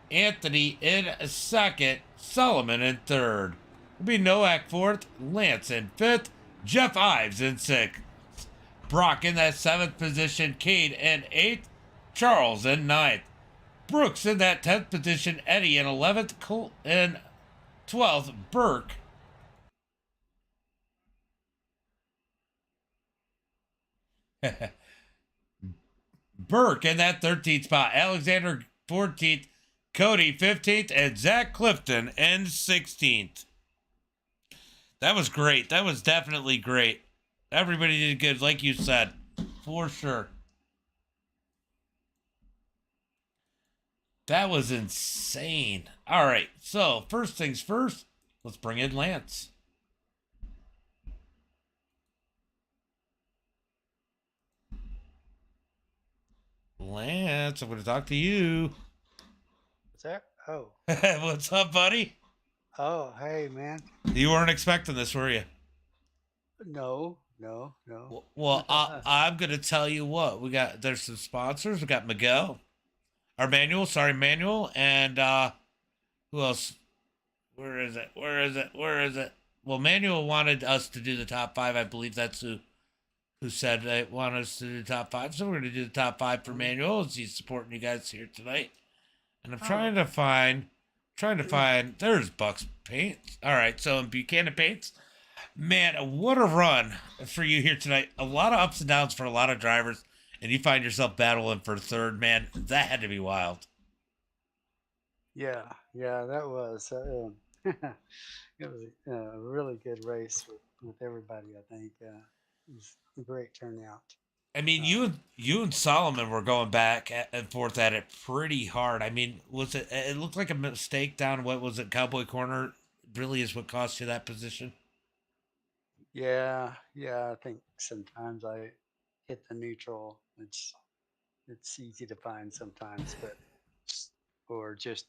Anthony in 2nd. Solomon in 3rd. It'll be Nowak 4th. Lance in 5th. Jeff Ives in 6th. Brock in that 7th position. Cade in 8th. Charles in 9th. Brooks in that 10th position, Eddie in 11th, Cole in 12th, Burke. Burke in that 13th spot, Alexander 14th, Cody 15th, and Zach Clifton in 16th. That was great. That was definitely great. Everybody did good, like you said, for sure. That was insane. All right, so first things first, let's bring in Lance. Lance, I'm going to talk to you. What's that? Oh. What's up, buddy? Oh, hey, man. You weren't expecting this, were you? No. Well, I'm going to tell you what. There's some sponsors. We got Miguel. Or Manuel, and who else? Where is it? Well, Manuel wanted us to do the top 5. I believe that's who said they want us to do the top 5. So we're going to do the top 5 for Manuel as he's supporting you guys here tonight. And I'm Oh. trying to find, there's Buck's Paints. All right, so in Buchanan Paints, man, what a run for you here tonight. A lot of ups and downs for a lot of drivers, and you find yourself battling for third, man. That had to be wild. Yeah, that was. It was a really good race with everybody. I think it was a great turnout. I mean, Uh, you and Solomon were going back and forth at it pretty hard. I mean, was it? It looked like a mistake down. What was it? Cowboy Corner really is what cost you that position. yeah, I think sometimes I hit the neutral. It's easy to find sometimes, but or just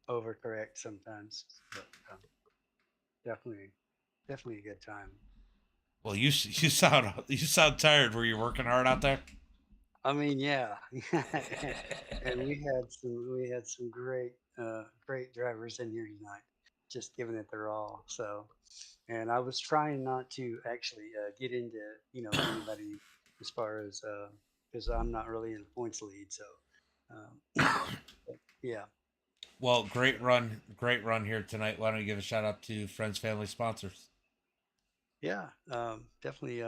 overcorrect sometimes. But definitely, definitely a good time. Well, you sound tired. Were you working hard out there? I mean, yeah, and we had some great drivers in here tonight, just giving it their all. So, and I was trying not to actually get into anybody as far as because I'm not really in the points lead. So, but yeah, Well, great run here tonight. Why don't you give a shout out to friends, family, sponsors? yeah, definitely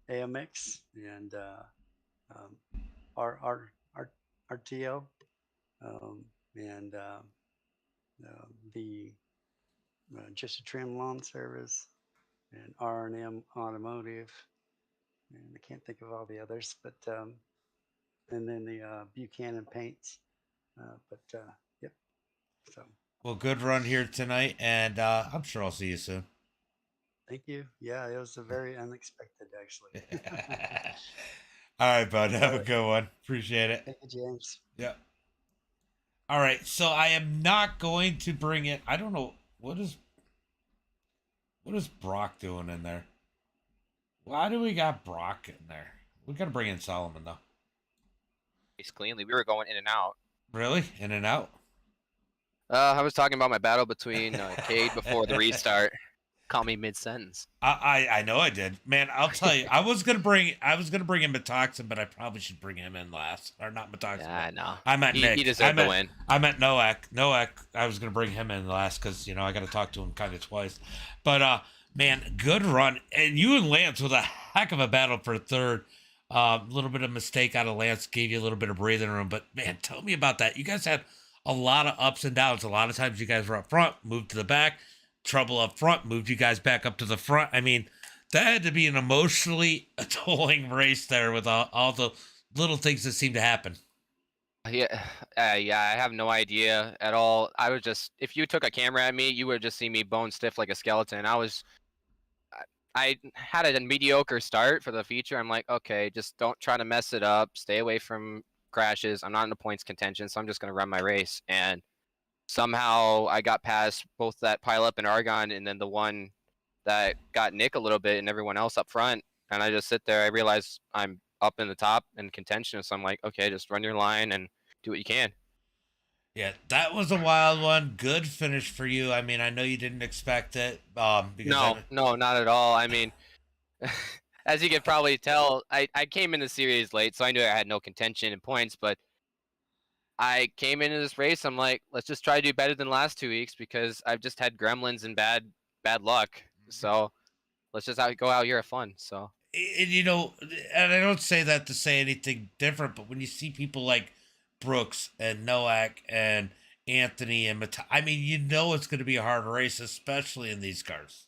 AMX and um, our RTO and the just a trim lawn service and R&M Automotive, and I can't think of all the others, but and then the Buchanan Paints. But yep. So Well, good run here tonight, and I'm sure I'll see you soon. thank you. Yeah, it was a very unexpected actually. All right, bud. Have All a right. good one. Appreciate it. Thank you, James. Yeah. All right. So I am not going to bring it. I don't know what is Brock doing in there. Why do we got Brock in there? We got to bring in Solomon though. Cleanly. We were going in and out. Really? In and out. I was talking about my battle between Cade before the restart. Call me mid-sentence. I know I did, man. I'll tell you, I was gonna bring in Metoxin, but I probably should bring him in last, or not Metoxin. Yeah, no. I meant Nick. He deserved the win. I meant Noak. I was gonna bring him in last because I got to talk to him kind of twice. But man, good run, and you and Lance with a heck of a battle for third. A little bit of mistake out of Lance gave you a little bit of breathing room, but man, tell me about that. You guys had a lot of ups and downs. A lot of times you guys were up front, moved to the back. Trouble up front, moved you guys back up to the front. I mean, that had to be an emotionally tolling race there with all the little things that seem to happen. Yeah, I have no idea at all. I was just, if you took a camera at me, you would just see me bone stiff like a skeleton. I had a mediocre start for the feature. I'm like, okay, just don't try to mess it up. Stay away from crashes. I'm not in the points contention, so I'm just going to run my race. And somehow I got past both that pileup in Argonne and then the one that got Nick a little bit and everyone else up front. And I just sit there. I realize I'm up in the top in contention. So I'm like, okay, just run your line and do what you can. Yeah, that was a wild one. Good finish for you. I mean, I know you didn't expect it. Because No, not at all. I mean, as you can probably tell, I came in the series late, so I knew I had no contention in points, but I came into this race, I'm like, let's just try to do better than the last 2 weeks because I've just had gremlins and bad luck. So let's just go out here have fun. So and I don't say that to say anything different, but when you see people like Brooks and Noak and Anthony and I mean, it's going to be a hard race, especially in these cars.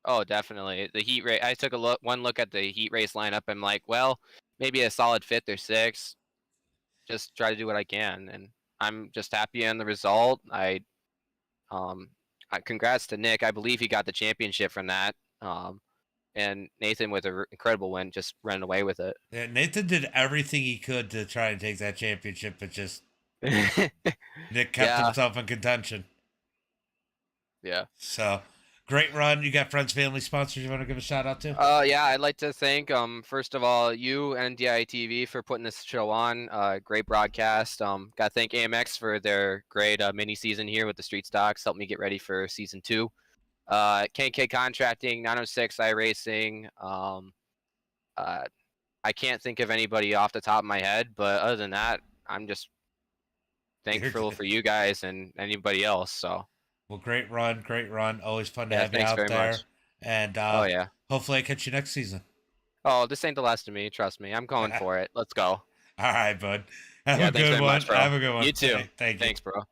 Oh, definitely. The heat race. I took one look at the heat race lineup. I'm like, well, maybe a solid fifth or sixth. Just try to do what I can, and I'm just happy on the result. Congrats to Nick. I believe he got the championship from that. And Nathan with an incredible win, just running away with it. Yeah, Nathan did everything he could to try and take that championship, but just Nick kept himself in contention. Yeah. So great run. You got friends, family, sponsors you want to give a shout out to? Yeah, I'd like to thank first of all you and MDiTV for putting this show on. Great broadcast. Got to thank AMX for their great mini season here with the street stocks. Helped me get ready for season 2. KK Contracting, 906 iRacing. I can't think of anybody off the top of my head, but other than that, I'm just thankful good. for you guys and anybody else. So Well, great run, great run. Always fun to yeah, have you thanks out very there. much. And Oh yeah. hopefully I catch you next season. Oh, this ain't the last of me. Trust me. I'm going for it. Let's go. All right, bud. Have Yeah, a thanks good very one. much, bro. Have a good one. You too. Hey, thank you. Thanks, bro.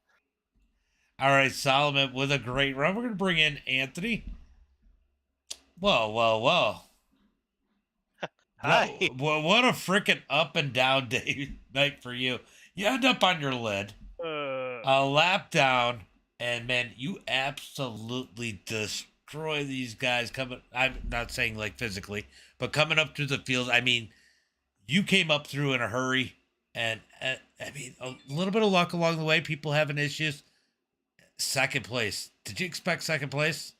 All right, Solomon with a great run. We're going to bring in Anthony. Well. Hi. What a freaking up and down day night for you. You end up on your lid, a lap down, and man, you absolutely destroy these guys coming. I'm not saying like physically, but coming up through the field. I mean, you came up through in a hurry, and I mean, a little bit of luck along the way. People having issues. Second place. Did you expect second place?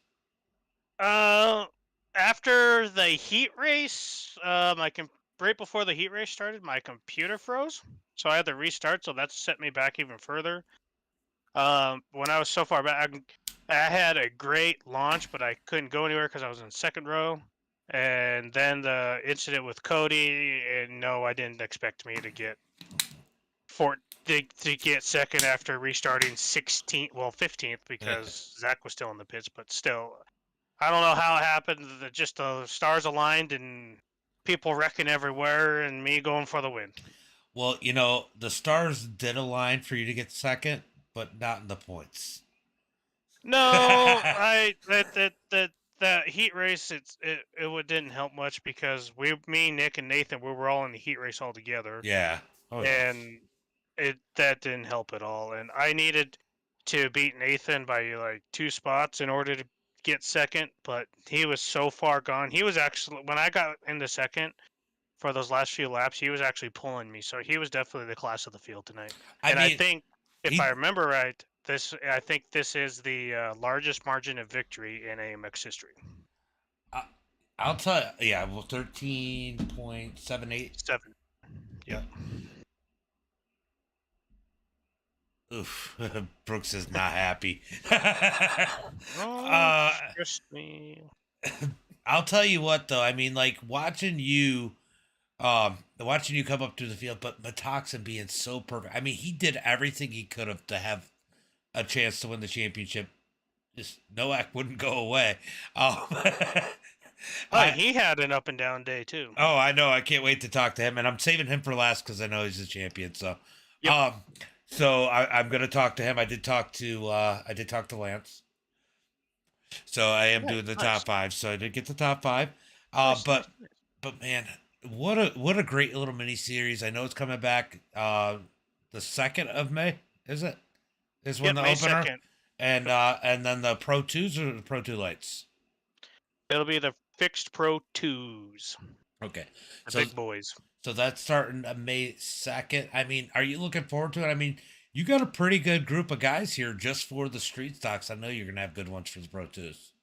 After the heat race, right before the heat race started, my computer froze, so I had to restart. So that set me back even further. When I was so far back, I had a great launch, but I couldn't go anywhere because I was in second row. And then the incident with Cody, and no, I didn't expect me to get to get second after restarting 15th because Zach was still in the pits, but still. I don't know how it happened. Just the stars aligned and people wrecking everywhere, and me going for the win. Well, the stars did align for you to get second, but not in the points. No, that heat race it didn't help much because me, Nick, and Nathan, we were all in the heat race all together. Yeah. Oh, yeah. And that didn't help at all. And I needed to beat Nathan by like 2 spots in order to get second, but he was so far gone. He was actually, when I got into second for those last few laps, he was actually pulling me. So he was definitely the class of the field tonight. I think, if I remember right, I think this is the largest margin of victory in AMX history. I'll tell you. Yeah, well, 13.78. 7. Yeah. Oof. Brooks is not happy. Just me. I'll tell you what, though. I mean, like watching you come up through the field, but Metoxin being so perfect. I mean, he did everything he could have to have a chance to win the championship. Just Nowak wouldn't go away. He had an up and down day too. Oh, I know. I can't wait to talk to him, and I'm saving him for last because I know he's the champion. So, Yep. So I'm gonna talk to him. I did talk to Lance. So I am doing the top 5. So I did get the top 5. But man, what a great little mini series. I know it's coming back the 2nd of May. Is it? Is when the May opener 2nd. And then the Pro 2s or the Pro 2 lights. It'll be the fixed Pro 2s. Okay. The big boys. So that's starting May 2nd. I mean, are you looking forward to it? I mean, you got a pretty good group of guys here just for the street stocks. I know you're going to have good ones for the Pro 2s.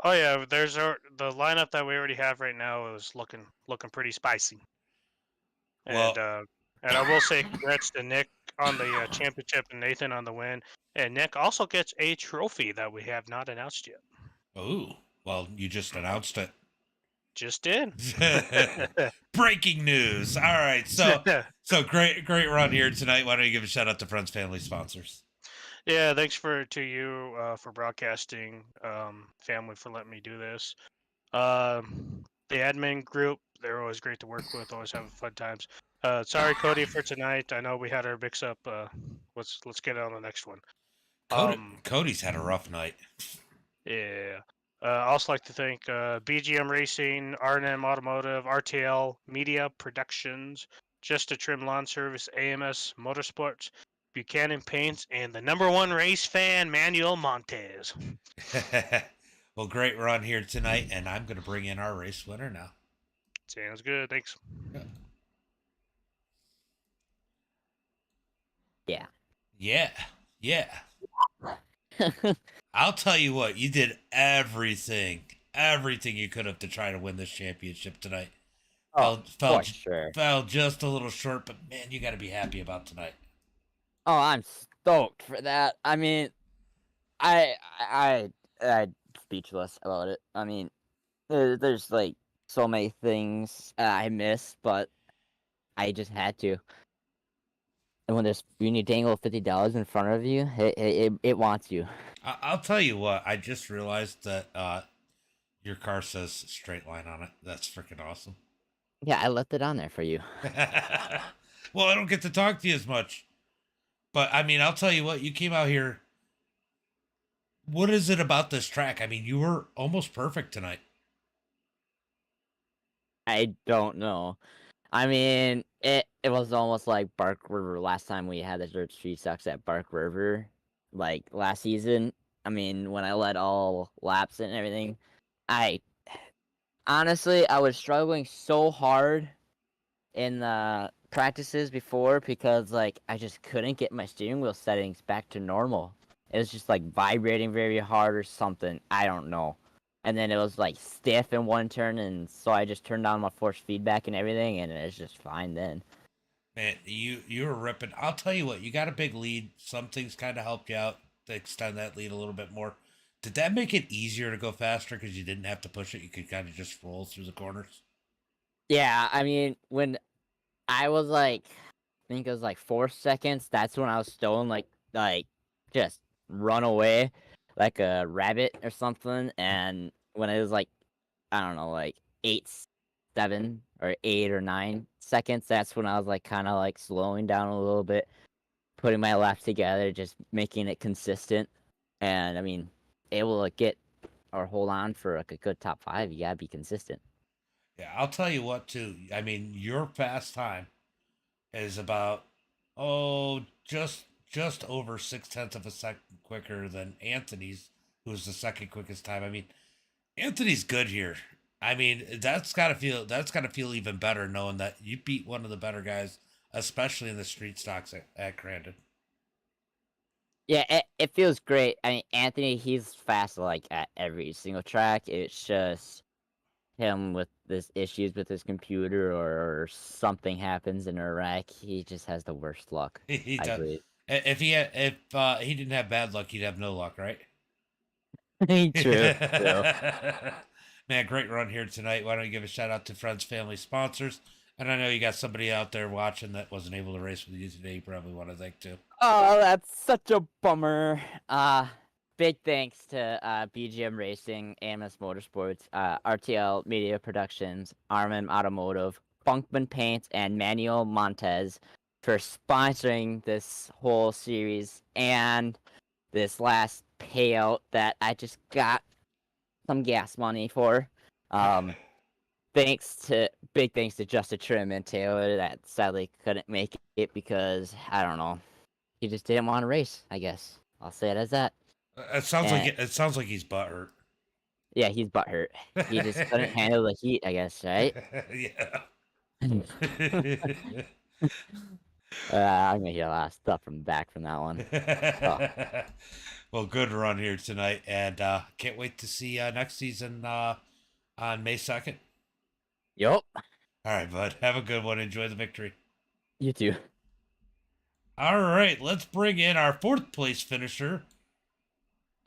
Oh, yeah. There's the lineup that we already have right now is looking pretty spicy. And I will say congrats to Nick on the championship and Nathan on the win. And Nick also gets a trophy that we have not announced yet. Oh, well, you just announced it. Just did. Breaking news. All right. So great run here tonight. Why don't you give a shout out to friends, family, sponsors? Yeah, thanks to you for broadcasting, family for letting me do this. The admin group, they're always great to work with, always having fun times. Sorry, Cody, for tonight. I know we had our mix up. Let's get on the next one. Cody's had a rough night. Yeah. I also like to thank BGM Racing, R&M Automotive, RTL Media Productions, Just a Trim Lawn Service, AMS Motorsports, Buchanan Paints, and the #1 race fan, Manuel Montez. Well, great run here tonight, and I'm going to bring in our race winner now. Sounds good. Thanks. Yeah. I'll tell you what, you did everything you could have to try to win this championship tonight. Fell just a little short, but man, you got to be happy about tonight. Oh, I'm stoked for that. I mean, I'm speechless about it. I mean, there's like so many things I missed, but I just had to. And when there's you need dangle $50 in front of you, it wants you. I'll tell you what. I just realized that your car says straight line on it. That's freaking awesome. Yeah, I left it on there for you. Well, I don't get to talk to you as much. But I mean, I'll tell you what, you came out here. What is it about this track? I mean, you were almost perfect tonight. I don't know. I mean, it was almost like Bark River last time we had the dirt street stocks at Bark River, like last season. I mean, when I led all laps and everything, I honestly I was struggling so hard in the practices before because like I just couldn't get my steering wheel settings back to normal. It was just like vibrating very hard or something. I don't know. And then it was like stiff in one turn, and so I just turned on my force feedback and everything, and it's just fine then. Man, you were ripping. I'll tell you what, you got a big lead. Some things kind of helped you out to extend that lead a little bit more. Did that make it easier to go faster because you didn't have to push it? You could kind of just roll through the corners. Yeah, I mean, when I was like, I think it was like 4 seconds. That's when I was stolen, like just run away like a rabbit or something. And when it was like, I don't know, like 8, 7 or 8 or 9 seconds, that's when I was like kind of like slowing down a little bit, putting my laps together, just making it consistent. And I mean, able to get or hold on for like a good top 5, you gotta be consistent. Yeah, I'll tell you what too. I mean, your fast time is about just over 6/10 of a second quicker than Anthony's, who's the second quickest time. I mean, Anthony's good here. I mean, that's gotta feel even better knowing that you beat one of the better guys, especially in the street stocks at Crandon. Yeah, it feels great. I mean, Anthony, he's fast like at every single track. It's just him with this issues with his computer or something happens in a wreck. He just has the worst luck. He I does. believe. If he didn't have bad luck, he'd have no luck, right? True. Man, great run here tonight. Why don't you give a shout out to friends, family, sponsors? And I know you got somebody out there watching that wasn't able to race with you today. You probably want to thank too. Oh, that's such a bummer. Big thanks to BGM Racing, AMS Motorsports, RTL Media Productions, RMM Automotive, Funkman Paint, and Manuel Montez for sponsoring this whole series and this last payout that I just got some gas money for. Big thanks to Justin Trim and Taylor that sadly couldn't make it because I don't know, he just didn't want to race. I guess I'll say it as that. It sounds like he's butthurt. Yeah, he's butthurt. He just couldn't handle the heat. I guess, right? Yeah. I'm gonna hear a lot of stuff from back from that one. Well, good run here tonight, and can't wait to see next season on May 2nd. Yup. All right, bud. Have a good one. Enjoy the victory. You too. All right, let's bring in our fourth place finisher.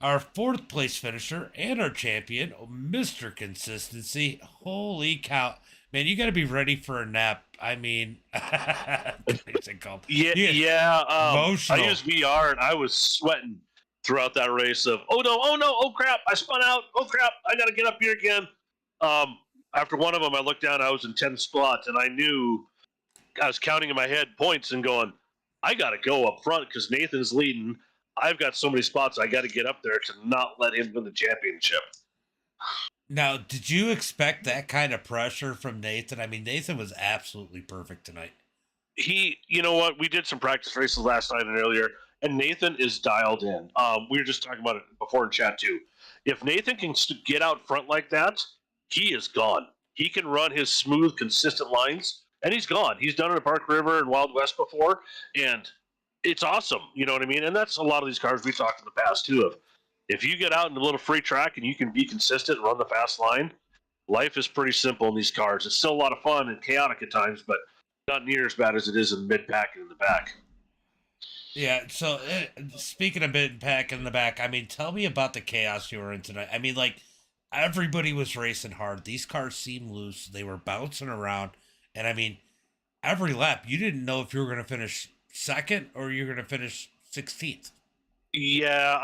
Our fourth place finisher and our champion, Mr. Consistency. Holy cow. Man, you got to be ready for a nap. I mean, what's it called? Yeah. Emotional. I used VR and I was sweating throughout that race of, oh no, oh crap, I spun out, oh crap, I got to get up here again. After one of them, I looked down, I was in 10th spot, and I knew I was counting in my head points and going, I got to go up front because Nathan's leading. I've got so many spots, I got to get up there to not let him win the championship. Now, did you expect that kind of pressure from Nathan? I mean, Nathan was absolutely perfect tonight. You know what? We did some practice races last night and earlier, and Nathan is dialed in. We were just talking about it before in chat too. If Nathan can get out front like that, he is gone. He can run his smooth, consistent lines, and he's gone. He's done it at Park River and Wild West before, and it's awesome. You know what I mean? And that's a lot of these cars we talked in the past too of. If you get out in a little free track and you can be consistent and run the fast line, life is pretty simple in these cars. It's still a lot of fun and chaotic at times, but not near as bad as it is in mid-pack and in the back. Yeah, so speaking of mid-pack and in the back, I mean, tell me about the chaos you were in tonight. I mean, like, everybody was racing hard. These cars seemed loose. They were bouncing around. And, I mean, every lap, you didn't know if you were going to finish second, or you're gonna finish 16th? Yeah,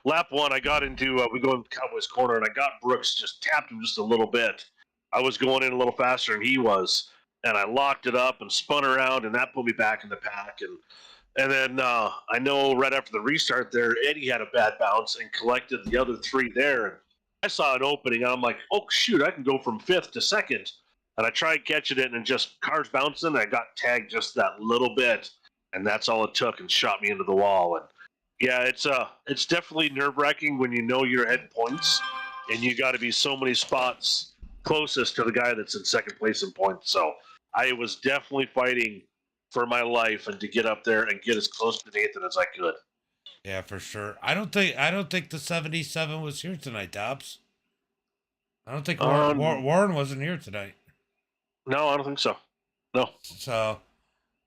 lap one, I got into we go in Cowboys corner, and I got Brooks, just tapped him just a little bit. I was going in a little faster than he was, and I locked it up and spun around, and that put me back in the pack. And then I know right after the restart there, Eddie had a bad bounce and collected the other three there. And I saw an opening, and I'm like, oh shoot, I can go from fifth to second. And I tried catching it, and just cars bouncing, and I got tagged just that little bit, and that's all it took, and shot me into the wall. And yeah, it's definitely nerve-wracking when you know you're heading points, and you got to be so many spots closest to the guy that's in second place in points. So I was definitely fighting for my life and to get up there and get as close to Nathan as I could. Yeah, for sure. I don't think the 77 was here tonight, Dobbs. I don't think Warren wasn't here tonight. No, I don't think so. No. So,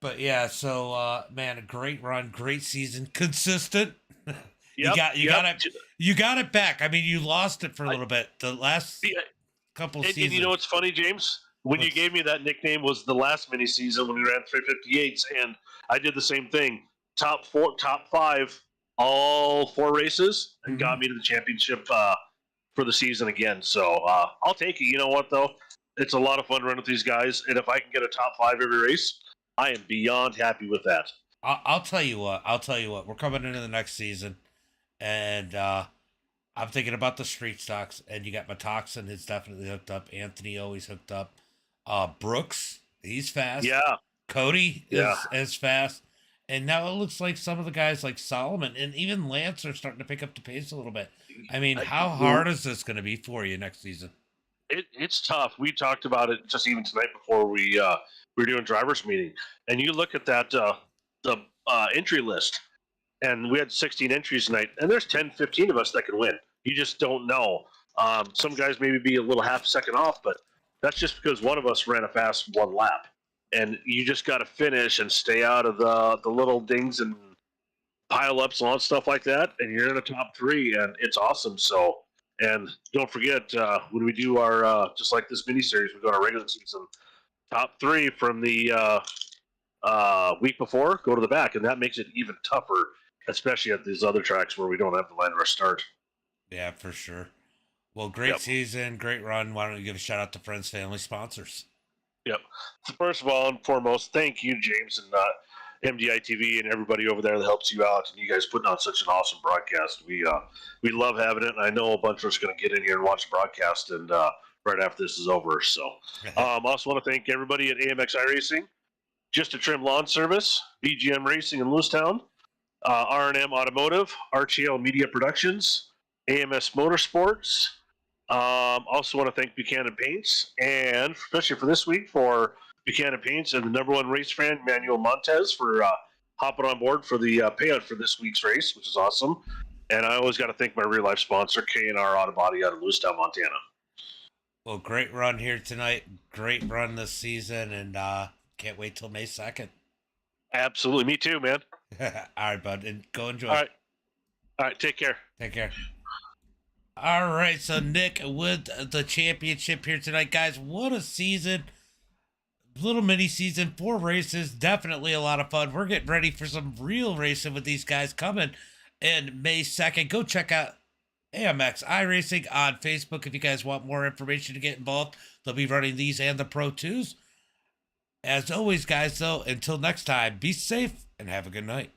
but yeah, so man, a great run, great season, consistent. You got it back. I mean, you lost it for a little bit. The last couple seasons. And you know what's funny, James? When you gave me that nickname was the last mini season when we ran 358s, and I did the same thing. Top 5, all 4 races, and got me to the championship for the season again. So I'll take it. You know what, though? It's a lot of fun running with these guys, and if I can get a top 5 every race, I am beyond happy with that. I'll tell you what. We're coming into the next season, and I'm thinking about the street stocks, and you got Matoxin is definitely hooked up. Anthony always hooked up. Brooks, he's fast. Yeah. Cody is fast. And now it looks like some of the guys like Solomon and even Lance are starting to pick up the pace a little bit. I mean, how hard is this going to be for you next season? It's tough. We talked about it just even tonight before we were doing drivers meeting. And you look at that the entry list, and we had 16 entries tonight, and there's 10, 15 of us that can win. You just don't know. Some guys maybe be a little half second off, but that's just because one of us ran a fast one lap. And you just got to finish and stay out of the little dings and pile-ups and all that stuff like that, and you're in the top 3, and it's awesome. So, and don't forget, when we do our, just like this mini-series, we go to our regular season, top 3 from the week before go to the back, and that makes it even tougher, especially at these other tracks where we don't have the line or start. Yeah, for sure. Well, great season, great run. Why don't you give a shout out to friends, family, sponsors? Yep. So first of all and foremost, thank you, James, and MDiTV and everybody over there that helps you out, and you guys putting on such an awesome broadcast. We love having it, and I know a bunch of us are going to get in here and watch the broadcast and right after this is over. So also want to thank everybody at AMX iRacing, Just a Trim Lawn Service, BGM Racing in Lewistown, R&M Automotive, RTL Media Productions, AMS Motorsports. Also want to thank Buchanan Paints, and especially for this week for Buchanan Paints and the #1 race fan, Manuel Montez, for hopping on board for the payout for this week's race, which is awesome. And I always got to thank my real-life sponsor, K&R Auto Body out of Lewistown, Montana. Well, great run here tonight. Great run this season, and can't wait till May 2nd. Absolutely. Me too, man. All right, bud. And go enjoy. All right. Take care. Take care. All right, so Nick with the championship here tonight. Guys, what a season. Little mini season, 4 races, definitely a lot of fun. We're getting ready for some real racing with these guys coming in May 2nd. Go check out AMX iRacing on Facebook if you guys want more information to get involved. They'll be running these and the Pro 2s. As always, guys, though, until next time, be safe and have a good night.